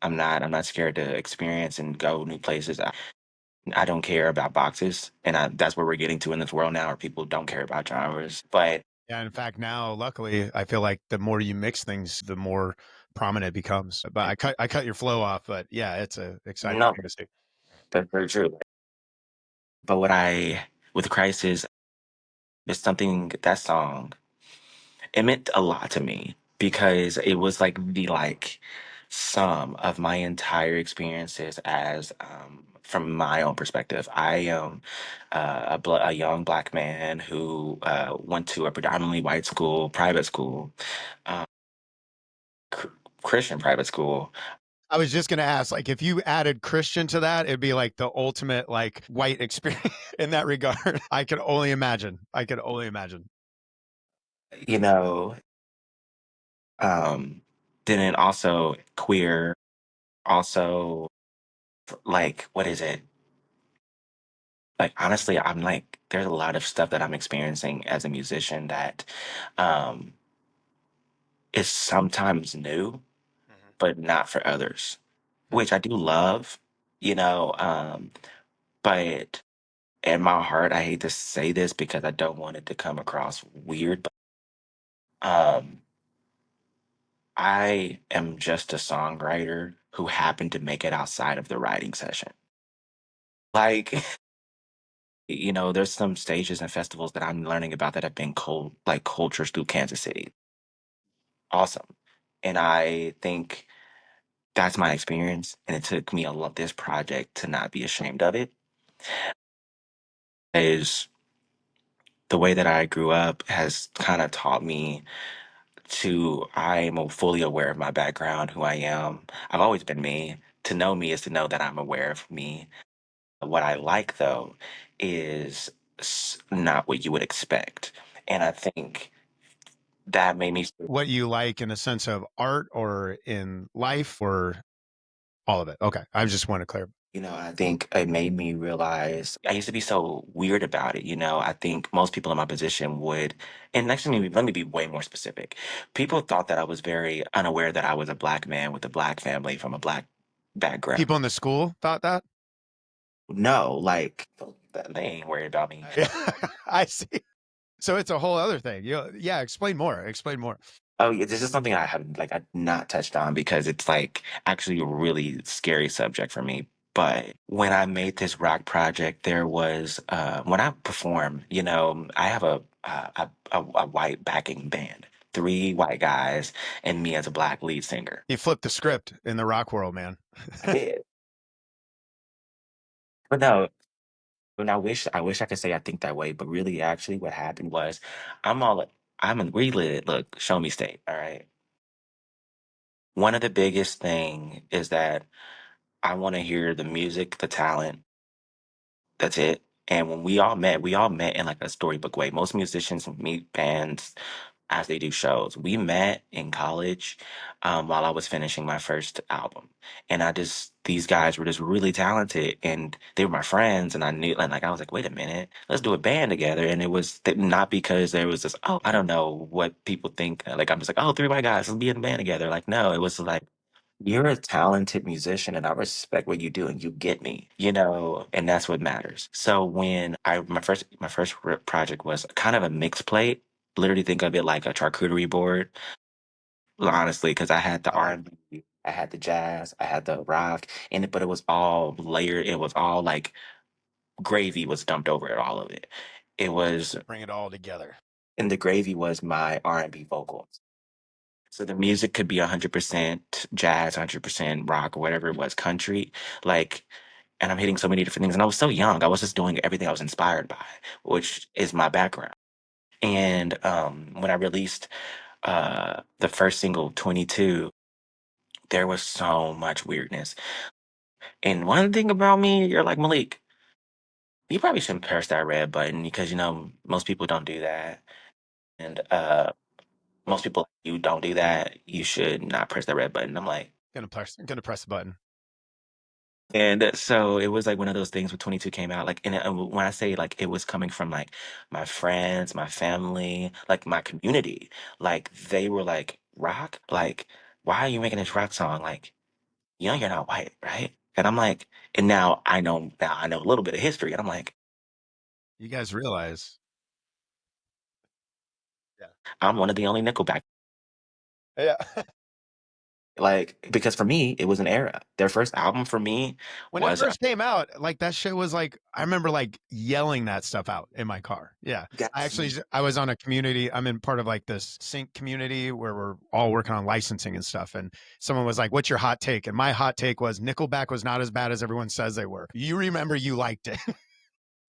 I'm not scared to experience and go new places. I don't care about boxes, and that's where we're getting to in this world now, where people don't care about genres. But Yeah, in fact, now luckily, I feel like the more you mix things, the more prominent it becomes. But I cut your flow off, but yeah, it's a exciting no, thing to see. that's very true. But what I with Crisis is something that song. It meant a lot to me because it was like the sum of my entire experiences as from my own perspective. I am a young black man who went to a predominantly white school, private school, um, cr- Christian private school. I was just gonna ask, like, if you added Christian to that, it'd be like the ultimate like white experience in that regard. I could only imagine. I could only imagine. You know, then it also queer, also like what is it? Like honestly, I'm like there's a lot of stuff that I'm experiencing as a musician that um is sometimes new, Mhm. but not for others, Mhm. which I do love, you know, but in my heart, I hate to say this because I don't want it to come across weird, but um I am just a songwriter who happened to make it outside of the writing session. Like you know, there's some stages and festivals that I'm learning about that have been cultures through Kansas City. Awesome. And I think that's my experience. And it took me a lot this project to not be ashamed of it. Is the way that I grew up has kind of taught me to I'm fully aware of my background, who I am. I've always been me. To know me is to know that I'm aware of me. What I like though is not what you would expect. And I think that made me What you like in the sense of art or in life or all of it? Okay, I just want to clarify. you know, I think it made me realize I used to be so weird about it. You know, I think most people in my position would, and actually, let me be way more specific. People thought that I was very unaware that I was a black man with a black family from a black background. People in the school thought that. No, like, they ain't worried about me. Yeah, I see. So it's a whole other thing. Yeah, explain more. Explain more. Oh, yeah, this is something I have I've not touched on because it's like actually a really scary subject for me. But when I made this rock project, there was when I perform, you know, I have a white backing band, three white guys, and me as a black lead singer. You flipped the script in the rock world, man. I did, but no. And I wish I could say I think that way, but really, actually, what happened was, I'm all I'm a we live. Look, show me state. All right. One of the biggest thing is that I want to hear the music, the talent. That's it. And when we all met in like a storybook way. Most musicians meet bands as they do shows. We met in college while I was finishing my first album. And these guys were just really talented and they were my friends. And I knew, and like, I was like, wait a minute, let's do a band together. And it was not because there was this, oh, I don't know what people think. Like, I'm just like, oh, three white guys, let's be in a band together. Like, no, it was like, you're a talented musician and I respect what you do and you get me, you know, and that's what matters. So when my first project was kind of a mixed plate, literally think of it like a charcuterie board, honestly, because I had the R&B, I had the jazz, I had the rock, and but it was all layered. It was all like gravy was dumped over it, all of it. It was, Bring it all together. and the gravy was my R&B vocals. So the music could be 100% jazz, 100% rock, or whatever it was, country. Like, and I'm hitting so many different things. And I was so young. I was just doing everything I was inspired by, which is my background. And when I released the first single, 22, there was so much weirdness. And one thing about me, you're like, Malik, you probably shouldn't press that red button because most people don't do that. And most people you don't do that, you should not press that red button. I'm like, Gonna press the button. and so it was like one of those things when 22 came out, like, and when I say like it was coming from like my friends, my family, like my community, like they were like, rock, like, why are you making this rock song? Like, you're not white, right? And I'm like, and now I know a little bit of history, and I'm like, You guys realize, yeah, I'm one of the only Nickelback. yeah. Like, because for me, it was an era. Their first album for me When it was first came out, like that shit was like, I remember like yelling that stuff out in my car. Yeah. that's I was on a community. I'm in part of like this sync community where we're all working on licensing and stuff. And someone was like, what's your hot take? And my hot take was Nickelback was not as bad as everyone says they were. You remember you liked it.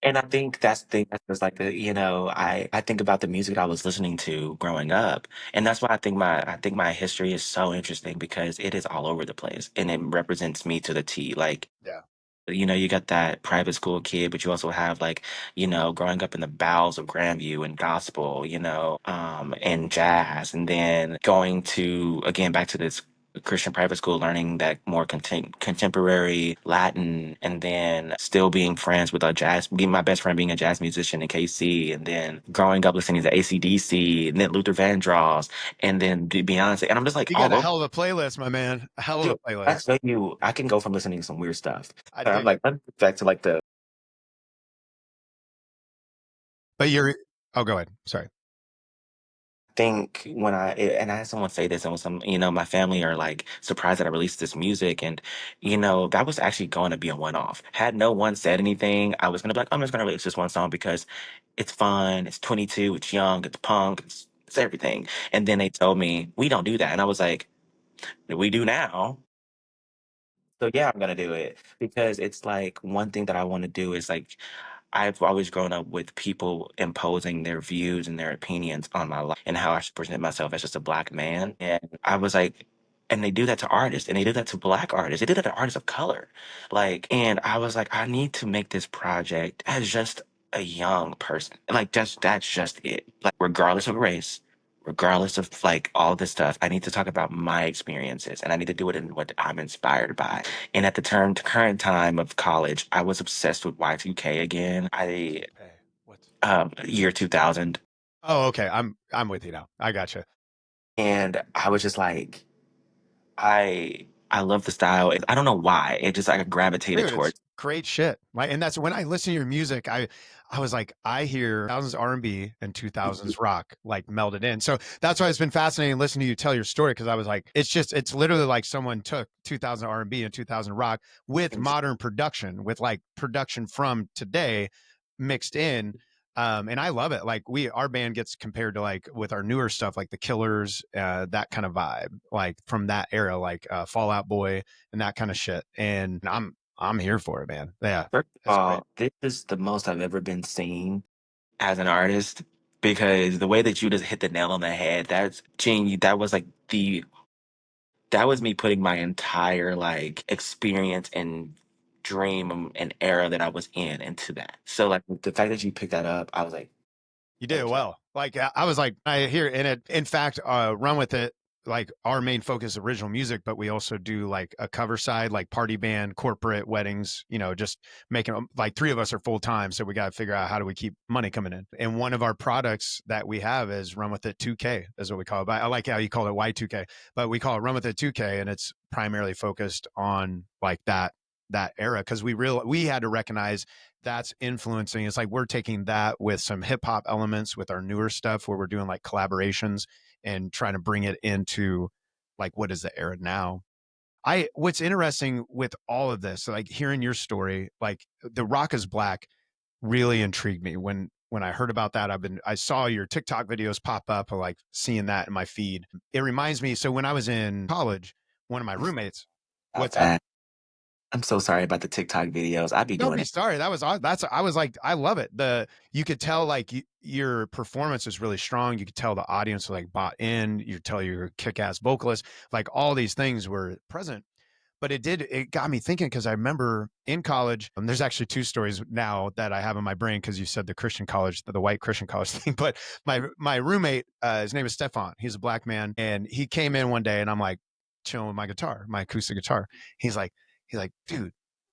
And I think that's the thing, that's just like I think about the music I was listening to growing up. And that's why I think my history is so interesting because it is all over the place and it represents me to the T. Like, Yeah. you got that private school kid, but you also have like, growing up in the bowels of Grandview and gospel, and jazz, and then going to again back to this Christian private school, learning that more contemporary Latin, and then still being friends with being my best friend being a jazz musician in KC, and then growing up listening to AC/DC, and then Luther Vandross, and then Beyonce, and I'm just like You got all a over. hell of a playlist, my man. A hell of Dude, a I playlist. tell you, I can go from listening to some weird stuff. I So I'm dig it. like, let's get back to like the But oh, go ahead. Sorry. think when and I had someone say this, and when my family are like surprised that I released this music, and that was actually going to be a one-off. Had no one said anything, I was gonna be like, I'm just gonna release this one song because it's fun, it's 22, it's young, it's punk, it's everything. And then they told me we don't do that, and I was like, we do now. So yeah, I'm gonna do it because it's like one thing that I want to do is like I've always grown up with people imposing their views and their opinions on my life and how I should present myself as just a black man. And I was like, and they do that to artists and they do that to black artists. They did that to artists of color. Like, and I was like, I need to make this project as just a young person. Like, that's just it. Like, regardless of race, regardless of like all this stuff, I need to talk about my experiences and I need to do it in what I'm inspired by. And at the current time of college, I was obsessed with Y2K again. Hey, what's Year 2000. Oh, okay. I'm with you now. I gotcha. And I was just like, I love the style. I don't know why. It just, I gravitated Dude, it's towards. great shit. Like, and that's when I listen to your music, I was like, I hear thousands R&B and 2000s rock like melded in. So that's why it's been fascinating listening to you tell your story because I was like, it's literally like someone took 2000 R&B and 2000 rock with modern production, with like production from today mixed in. And I love it. Like our band gets compared to like with our newer stuff, like the Killers, that kind of vibe, like from that era, like Fall Out Boy and that kind of shit. And I'm here for it, man. Yeah, First of that's great. all, this is the most I've ever been seen as an artist because the way that you just hit the nail on the head, that's Gene, that was me putting my entire like experience and dream and era that I was in into that. So like the fact that you picked that up, I was like, You did it thank you. well. Like I was like, I hear in it. In fact, Run With It. Like our main focus is original music, but we also do like a cover side, like party band, corporate weddings. Just making them like three of us are full time, so we got to figure out how do we keep money coming in. And one of our products that we have is Run With It 2K, is what we call it. But I like how you call it Y2K, but we call it Run With It 2K, and it's primarily focused on like that era because we had to recognize that's influencing. It's like we're taking that with some hip hop elements with our newer stuff where we're doing like collaborations and trying to bring it into like what is the era now. What's interesting with all of this, like hearing your story, like the Rock is Black really intrigued me when I heard about that. I saw your TikTok videos pop up, like seeing that in my feed. It reminds me. So when I was in college, one of my roommates, Not what's up? that. I'm so sorry about the TikTok videos. I be Don't doing be it. sorry. I was like, I love it. You could tell like your performance was really strong. You could tell the audience was like bought in. You could tell you're a kick-ass vocalist. Like all these things were present. But it got me thinking because I remember in college, there's actually two stories now that I have in my brain because you said the Christian college, the white Christian college thing. But my roommate, his name is Stefan. He's a black man, and he came in one day, and I'm like chilling with my guitar, my acoustic guitar. He's like, dude,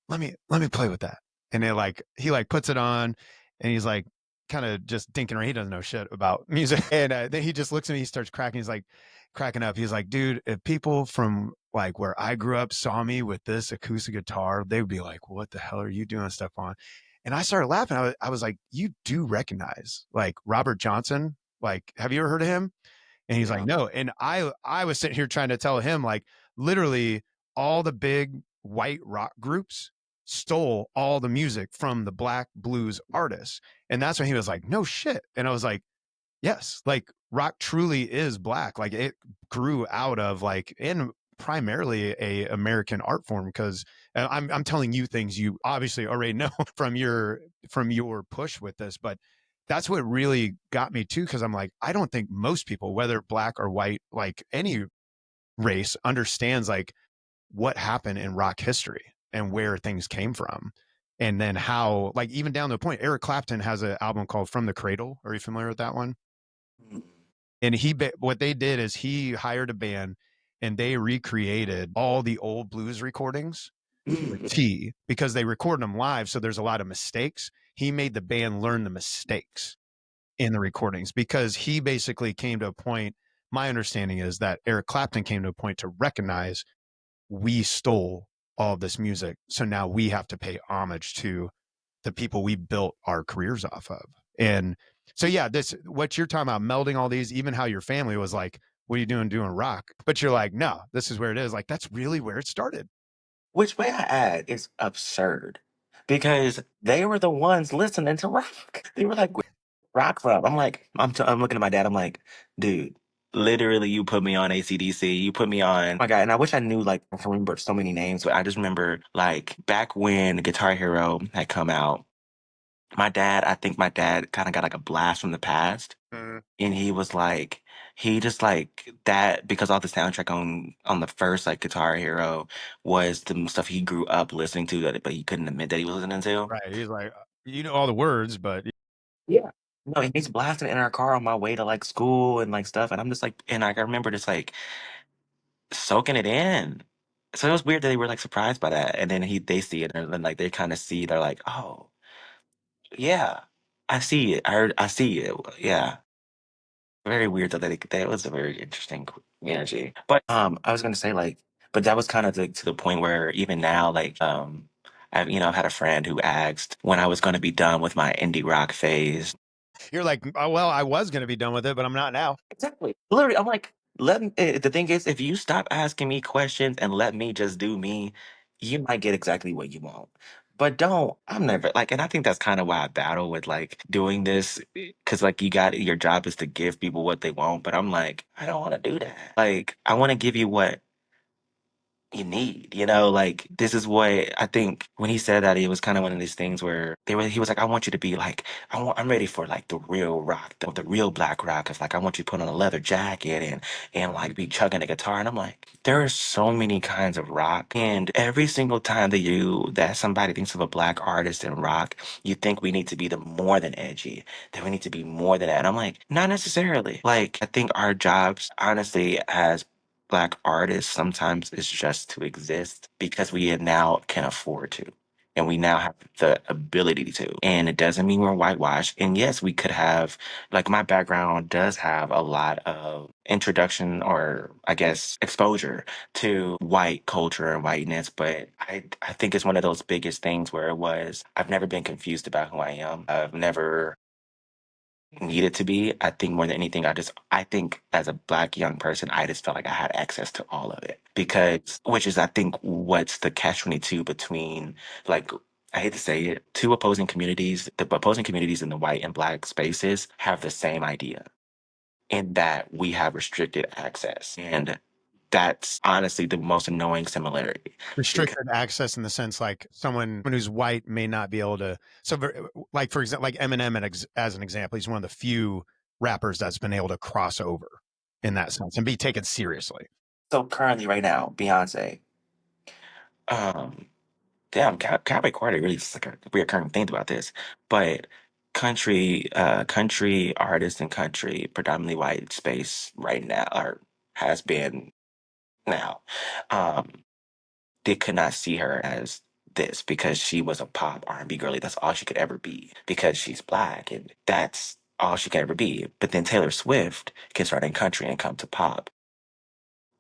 let me play with that. And he like puts it on, and he's like kind of just dinking around. He doesn't know shit about music, and then he just looks at me. He starts cracking. He's like cracking up. He's like, dude, if people from like where I grew up saw me with this acoustic guitar, they would be like, what the hell are you doing stuff on? And I started laughing. I was like, you do recognize like Robert Johnson? Like, have you ever heard of him? And he's like, Yeah. no. And I was sitting here trying to tell him like literally all the big white rock groups stole all the music from the black blues artists. And that's when he was like, no shit. And I was like, yes, like rock truly is black. Like it grew out of like in primarily a American art form because I'm telling you things you obviously already know from your push with this, but that's what really got me too because I'm like I don't think most people, whether black or white, like any race, understands like what happened in rock history and where things came from. And then how, like, even down to the point, Eric Clapton has an album called From the Cradle. Are you familiar with that one? Mm. And what they did is he hired a band and they recreated all the old blues recordings to a Mm. T because they recorded them live. So there's a lot of mistakes. He made the band learn the mistakes in the recordings because he basically came to a point. My understanding is that Eric Clapton came to a point to recognize we stole all of this music. So now we have to pay homage to the people we built our careers off of. And so, yeah, this, what you're talking about, melding all these, even how your family was like, what are you doing rock? But you're like, no, this is where it is. Like, that's really where it started. Which may I add is absurd because they were the ones listening to rock. They were like, "Where rock from?" I'm like, I'm looking at my dad. I'm like, dude, literally, you put me on AC/DC. You put me on. My God, and I wish I knew. Like, I can remember so many names, but I just remember like back when Guitar Hero had come out. I think my dad kind of got like a blast from the past, Mhm. and he was like, he just like that because all the soundtrack on the first like Guitar Hero was the stuff he grew up listening to that, but he couldn't admit that he was listening to. Right. He's like, you know all the words, but Yeah. No, and he's blasting it in our car on my way to like school and like stuff, and I'm just like, and I remember just like soaking it in. So it was weird that they were like surprised by that, and then they see it, and then like they kind of see, they're like, oh yeah, I see it. I see it. Yeah. Very weird that that was a very interesting energy. But I was gonna say like, but that was kind of to the point where even now like I've had a friend who asked when I was going to be done with my indie rock phase. you're like, oh, well, I was going to be done with it, but I'm not now. Exactly. Literally, I'm like, the thing is, if you stop asking me questions and let me just do me, you might get exactly what you want. But don't, I'm never like, and I think that's kind of why I battle with like doing this, because like your job is to give people what they want. But I'm like, I don't want to do that. Like, I want to give you what you need, like this is what I think when he said that, it was kind of one of these things where he was like, I want you to be like, I'm ready for like the real rock, the real black rock. It's like, I want you to put on a leather jacket and like be chugging a guitar. And I'm like, there are so many kinds of rock. And every single time that somebody thinks of a black artist in rock, you think we need to be the more than edgy, that we need to be more than that. And I'm like, not necessarily. Like, I think our jobs, honestly, as black artists sometimes is just to exist because we now can afford to. And we now have the ability to. And it doesn't mean we're whitewashed. And yes, we could have, like, my background does have a lot of introduction or, I guess, exposure to white culture and whiteness. But I think it's one of those biggest things where I've never been confused about who I am. I've never needed to be. I think more than anything, I think as a black young person, I just felt like I had access to all of it because, which is, I think, what's the catch-22 between, like, I hate to say it, two opposing communities. The opposing communities in the white and black spaces have the same idea in that we have restricted access. And that's honestly the most annoying similarity. Restricted access in the sense like someone who's white may not be able to. So, like for example, like Eminem as an example, he's one of the few rappers that's been able to cross over in that sense and be taken seriously. So currently, right now, Beyonce, um, damn, Cowboy Carter really is like a reoccurring thing about this, but country artists and country predominantly white space right now, or has been now, um, they could not see her as this because she was a pop R&B girly. That's all she could ever be because she's black, and that's all she could ever be. But then Taylor Swift can start in country and come to pop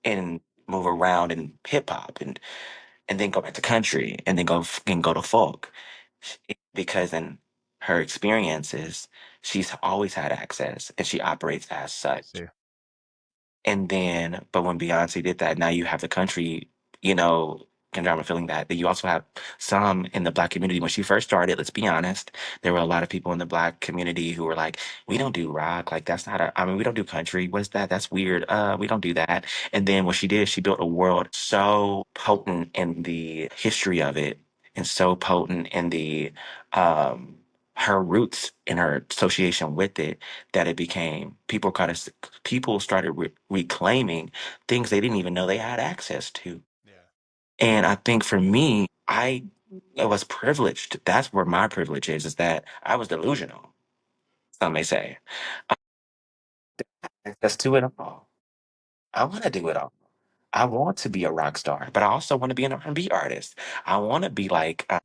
and move around in hip hop and then go back to country and then go to folk because in her experiences she's always had access and she operates as I such. see. And then, but when Beyonce did that, now you have the country, you know, Kendra feeling that. But you also have some in the black community. When she first started, let's be honest, there were a lot of people in the black community who were like, we don't do rock. Like, that's not I mean, we don't do country. What's that? That's weird. We don't do that. And then what she did, she built a world so potent in the history of it and so potent in the, her roots and her association with it that it became people started reclaiming things they didn't even know they had access to. Yeah. And I think for me, I was privileged. That's where my privilege is that I was delusional, some may say. Let's do it all. I want to do it all. I want to be a rock star, but I also want to be an R&B artist. I want to be like, Right.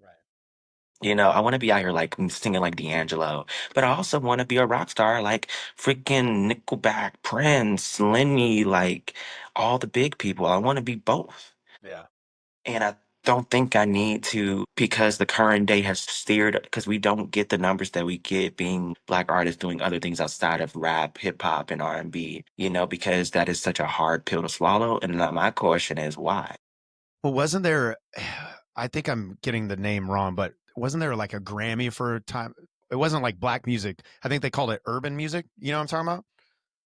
I want to be out here like singing like D'Angelo, but I also want to be a rock star like freaking Nickelback, Prince, Lenny, like all the big people. I want to be both. Yeah. And I don't think I need to because the current day has steered because we don't get the numbers that we get being black artists doing other things outside of rap, hip hop, and R&B, because that is such a hard pill to swallow. And my question is why? Well, wasn't there? I think I'm getting the name wrong, but wasn't there like a Grammy for a time? It wasn't like black music. I think they called it urban music. You know what I'm talking about?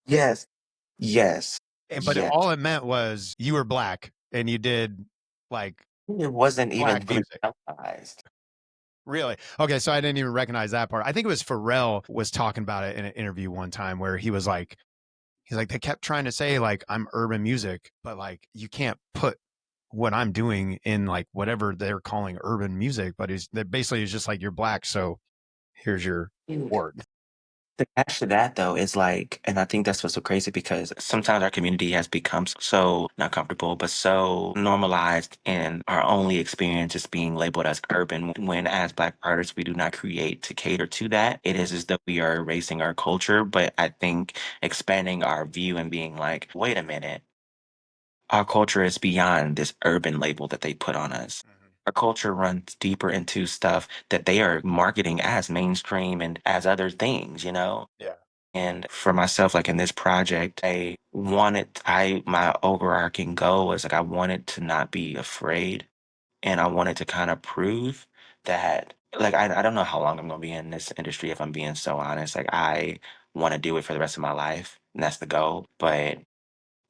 Yes, yes, But yes. all it meant was you were black and you did like It wasn't even black music. criminalized. Really? Okay, so I didn't even recognize that part. I think it was Pharrell was talking about it in an interview one time where he's like, they kept trying to say like I'm urban music, but like you can't put what I'm doing in like whatever they're calling urban music, but that basically is just like you're black, so here's your work. The catch to that though is like, and I think that's what's so crazy because sometimes our community has become so not comfortable, but so normalized in our only experience just being labeled as urban. When as Black artists, we do not create to cater to that. It is as though we are erasing our culture. But I think expanding our view and being like, wait a minute, our culture is beyond this urban label that they put on us. Mhm. Our culture runs deeper into stuff that they are marketing as mainstream and as other things. Yeah. And for myself, like in this project, my overarching goal was like I wanted to not be afraid and I wanted to kind of prove that like I don't know how long I'm gonna be in this industry if I'm being so honest. Like I want to do it for the rest of my life. And that's the goal. But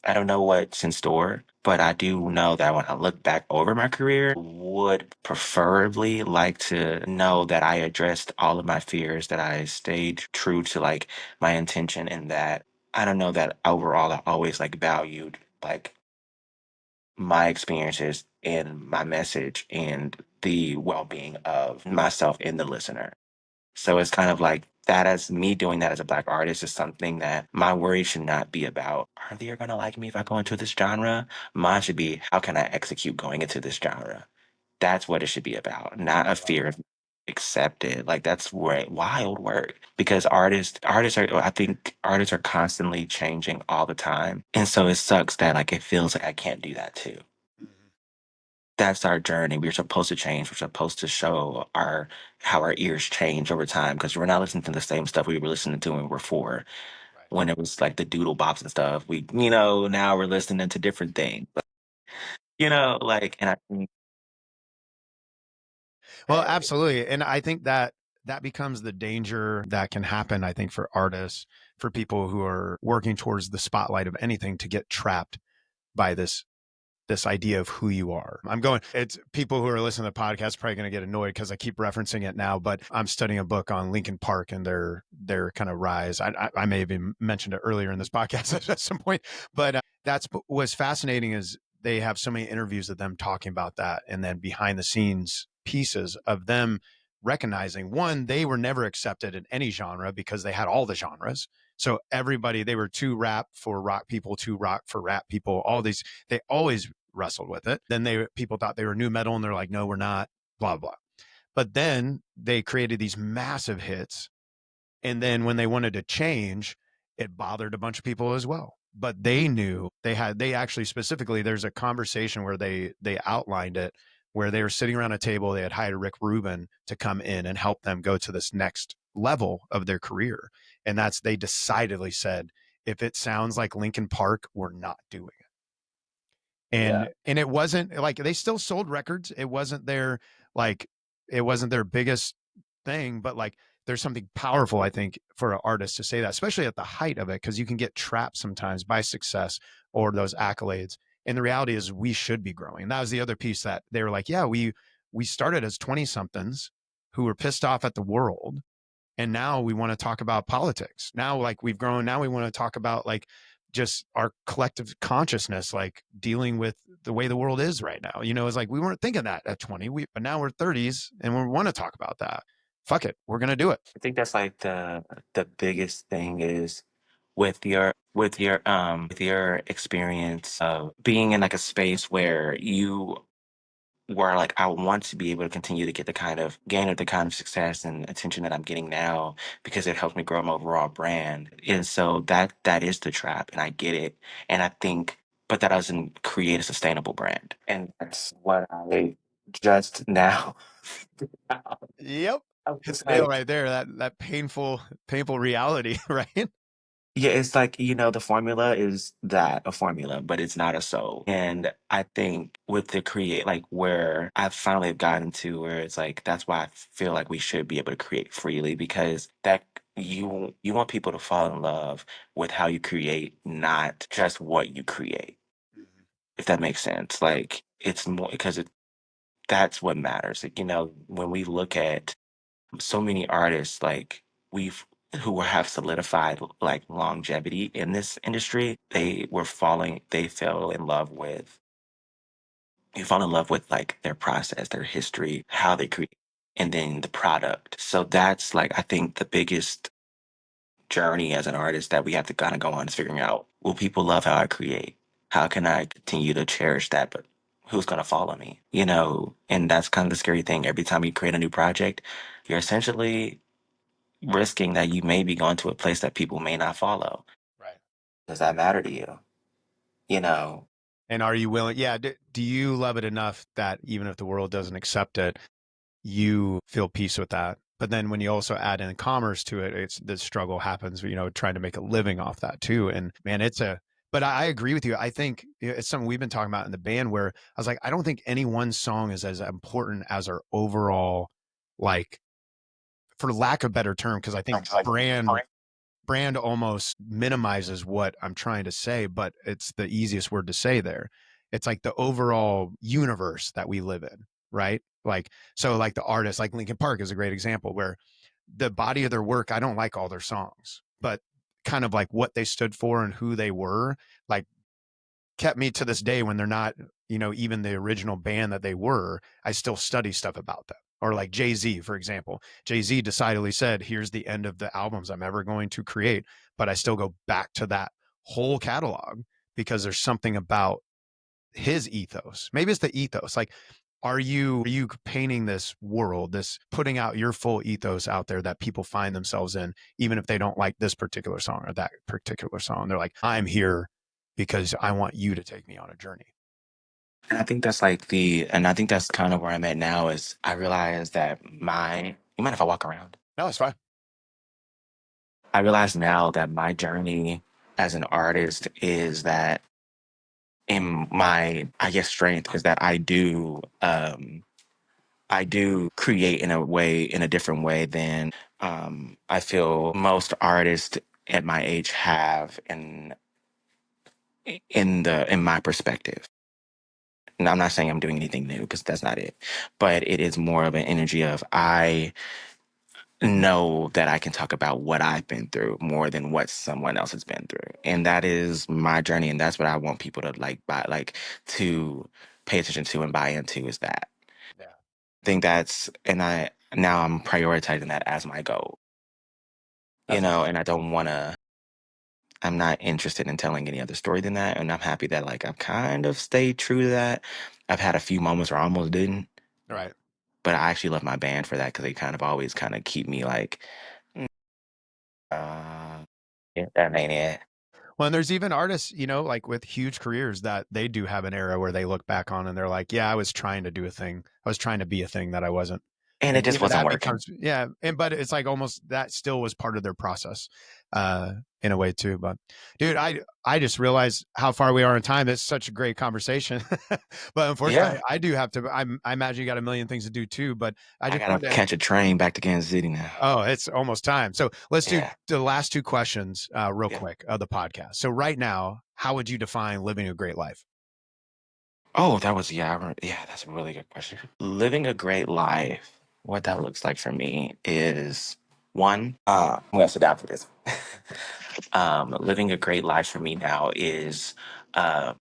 I don't know what's in store, but I do know that when I look back over my career, would preferably like to know that I addressed all of my fears, that I stayed true to like my intention, and that I don't know that overall I always like valued like my experiences and my message and the well-being of myself and the listener. So it's kind of like that as me doing that as a black artist is something that my worry should not be about. Are they going to like me if I go into this genre? Mine should be how can I execute going into this genre? That's what it should be about, not a fear of accepted. Like that's wild work because artists are I think artists are constantly changing all the time. And so it sucks that like it feels like I can't do that too. Mhm. That's our journey. We're supposed to change. We're supposed to show our how our ears change over time because we're not listening to the same stuff we were listening to when we were four, Right. when it was like the doodle bops and stuff. Now we're listening to different things. Like, and I think Well, hey, absolutely. And I think that that becomes the danger that can happen, I think, for artists, for people who are working towards the spotlight of anything to get trapped by this idea of who you are. It's people who are listening to the podcast probably going to get annoyed because I keep referencing it now, but I'm studying a book on Linkin Park and their kind of rise. I may have even mentioned it earlier in this podcast at some point, but that's what's fascinating is they have so many interviews of them talking about that, and then behind the scenes pieces of them recognizing, one, they were never accepted in any genre because they had all the genres. So everybody, they were too rap for rock people, too rock for rap people, all these, they always wrestled with it. Then people thought they were new metal and they're like, no, we're not, blah, blah. But then they created these massive hits. And then when they wanted to change, it bothered a bunch of people as well. But they knew they actually specifically, there's a conversation where they outlined it, where they were sitting around a table. They had hired Rick Rubin to come in and help them go to this next level of their career. And they decidedly said, if it sounds like Linkin Park, we're not doing it. And it wasn't like, they still sold records. It wasn't it wasn't their biggest thing, but like there's something powerful, I think, for an artist to say that, especially at the height of it, because you can get trapped sometimes by success or those accolades. And the reality is we should be growing. And that was the other piece, that they were like, yeah, we started as 20 somethings who were pissed off at the world. And now we want to talk about politics. Now, like, we've grown. Now we want to talk about like just our collective consciousness, like dealing with the way the world is right now. It's like we weren't thinking that at 20, but now we're 30s and we want to talk about that. Fuck it, we're gonna do it. I think that's like the biggest thing is with your experience of being in like a space where you were like, I want to be able to continue to get the kind of success and attention that I'm getting now because it helps me grow my overall brand. And so that is the trap, and I get it. And I think, but that doesn't create a sustainable brand. And that's what I just now. Yep, I'm it's just nail like, right there. That painful reality, right? yeah, it's like, the formula is that a formula, but it's not a soul. And I think with the create, like where I've finally gotten to where it's like, that's why I feel like we should be able to create freely because that you want people to fall in love with how you create, not just what you create, if that makes sense. Like it's more because that's what matters. Like, when we look at so many artists like we've who have solidified like longevity in this industry, they fell in love with you fall in love with like their process, their history, how they create, and then the product. So that's like I think the biggest journey as an artist that we have to kind of go on is figuring out, will people love how I create? How can I continue to cherish that? But who's going to follow me? And that's kind of the scary thing. Every time you create a new project, you're essentially risking that you may be going to a place that people may not follow. Right. Does that matter to you? You know, And are you willing? Yeah. Do you love it enough that even if the world doesn't accept it, you feel peace with that? But then when you also add in commerce to it, it's the struggle happens, trying to make a living off that too. And man, but I agree with you. I think it's something we've been talking about in the band where I was like, I don't think any one song is as important as our overall, like, for lack of a better term, because I think brand almost minimizes what I'm trying to say, but it's the easiest word to say there. It's like the overall universe that we live in, right? Like, so like the artists, like Linkin Park is a great example where the body of their work, I don't like all their songs, but kind of like what they stood for and who they were, like kept me to this day when they're not, even the original band that they were, I still study stuff about them. Or like Jay-Z, for example. Jay-Z decidedly said, here's the end of the albums I'm ever going to create. But I still go back to that whole catalog because there's something about his ethos. Maybe it's the ethos. Like, are you painting this world, this putting out your full ethos out there that people find themselves in, even if they don't like this particular song or that particular song? They're like, I'm here because I want you to take me on a journey. and I think that's kind of where I'm at now is I realize that you mind if I walk around? No, it's fine. I realize now that my journey as an artist is that in my, I guess, strength is that I do create in a different way than I feel most artists at my age have. And in my perspective. And I'm not saying I'm doing anything new because that's not it, but it is more of an energy of I know that I can talk about what I've been through more than what someone else has been through. And that is my journey. And that's what I want people to to pay attention to and buy into is that. Yeah. I think now I'm prioritizing that as my goal, That's awesome. and I'm not interested in telling any other story than that. And I'm happy that like I've kind of stayed true to that. I've had a few moments where I almost didn't, Right. but I actually love my band for that because they kind of always kind of keep me like, "Mm, yeah, that ain't it." Well, and there's even artists, like with huge careers that they do have an era where they look back on and they're like, yeah, I was trying to do a thing. I was trying to be a thing that I wasn't. And it And just even wasn't that working. becomes, yeah. But it's like almost that still was part of their process, in a way too. But dude, I just realized how far we are in time. It's such a great conversation. But unfortunately, Yeah. I do have to, I imagine you got a million things to do too, but I I just gotta wanted to, catch a train back to Kansas City now. oh, it's almost time. So let's do Yeah. the last two questions real Yeah. quick of the podcast. So right now, how would you define living a great life? Oh, that's a really good question. Living a great life, what that looks like for me is one, I'm gonna sit down for this. Living a great life for me now is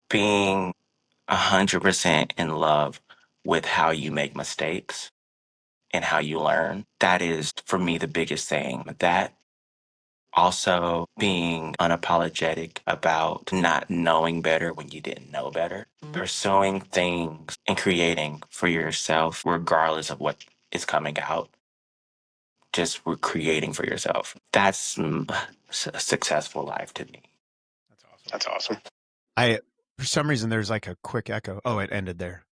being 100% in love with how you make mistakes and how you learn. That is for me the biggest thing. That also being unapologetic about not knowing better when you didn't know better, pursuing things and creating for yourself, regardless of what is coming out. Just creating for yourself. That's a successful life to me. That's awesome. That's awesome. I, for some reason, there's like a quick echo. Oh, it ended there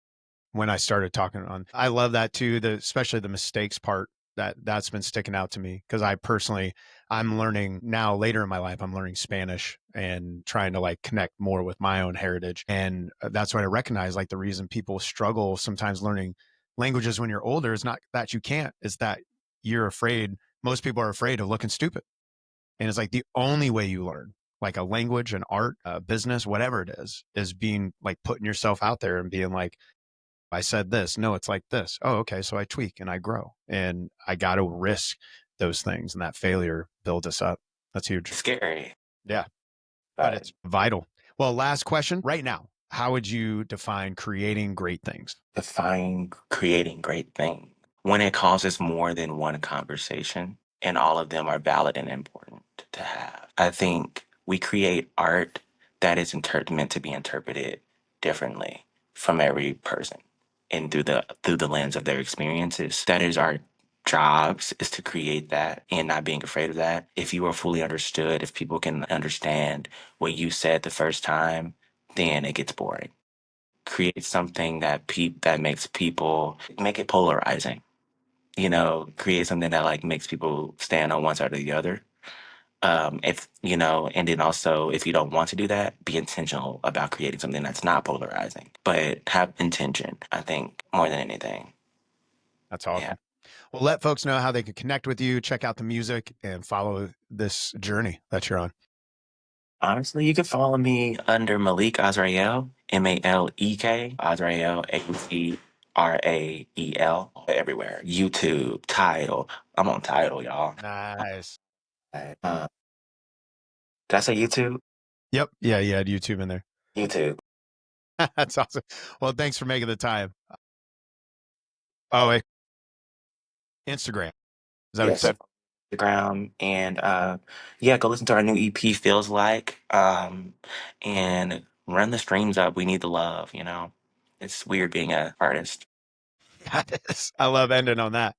when I started talking on. I love that too. Especially the mistakes part that's been sticking out to me because I'm learning now later in my life, I'm learning Spanish and trying to like connect more with my own heritage. And that's what I recognize. Like the reason people struggle sometimes learning languages when you're older is not that you can't, is that you're afraid. Most people are afraid of looking stupid. And it's like the only way you learn, like a language, an art, a business, whatever it is being like putting yourself out there and being like, I said this. No, it's like this. Oh, okay. So I tweak and I grow and I got to risk those things and that failure builds us up. That's huge. Scary. Yeah, but it's vital. Well, last question right now. How would you define creating great things? Define creating great things. When it causes more than one conversation and all of them are valid and important to have. I think we create art that is meant to be interpreted differently from every person and through the lens of their experiences. That is our jobs, is to create that and not being afraid of that. If you are fully understood, if people can understand what you said the first time, then it gets boring. Create something that makes people make it polarizing. Create something that like makes people stand on one side or the other. If and then also if you don't want to do that, be intentional about creating something that's not polarizing, but have intention. I think more than anything. That's Yeah. awesome. Well, let folks know how they can connect with you, check out the music, and follow this journey that you're on. Honestly, you can follow me under Malek Azrael, Malek Azrael, Azrael, everywhere. YouTube, Tidal. I'm on Tidal, y'all. Nice. Did I say YouTube? Yep. Yeah, you had YouTube in there. YouTube. That's awesome. Well, thanks for making the time. Oh, wait. Instagram. Is that what you Yes. said? Instagram and go listen to our new EP Feels Like and run the streams up. We need the love, It's weird being an artist. I love ending on that.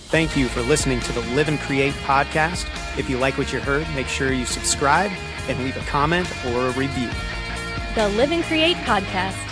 Thank you for listening to the Live and Create podcast. If you like what you heard, make sure you subscribe and leave a comment or a review. The Live and Create podcast.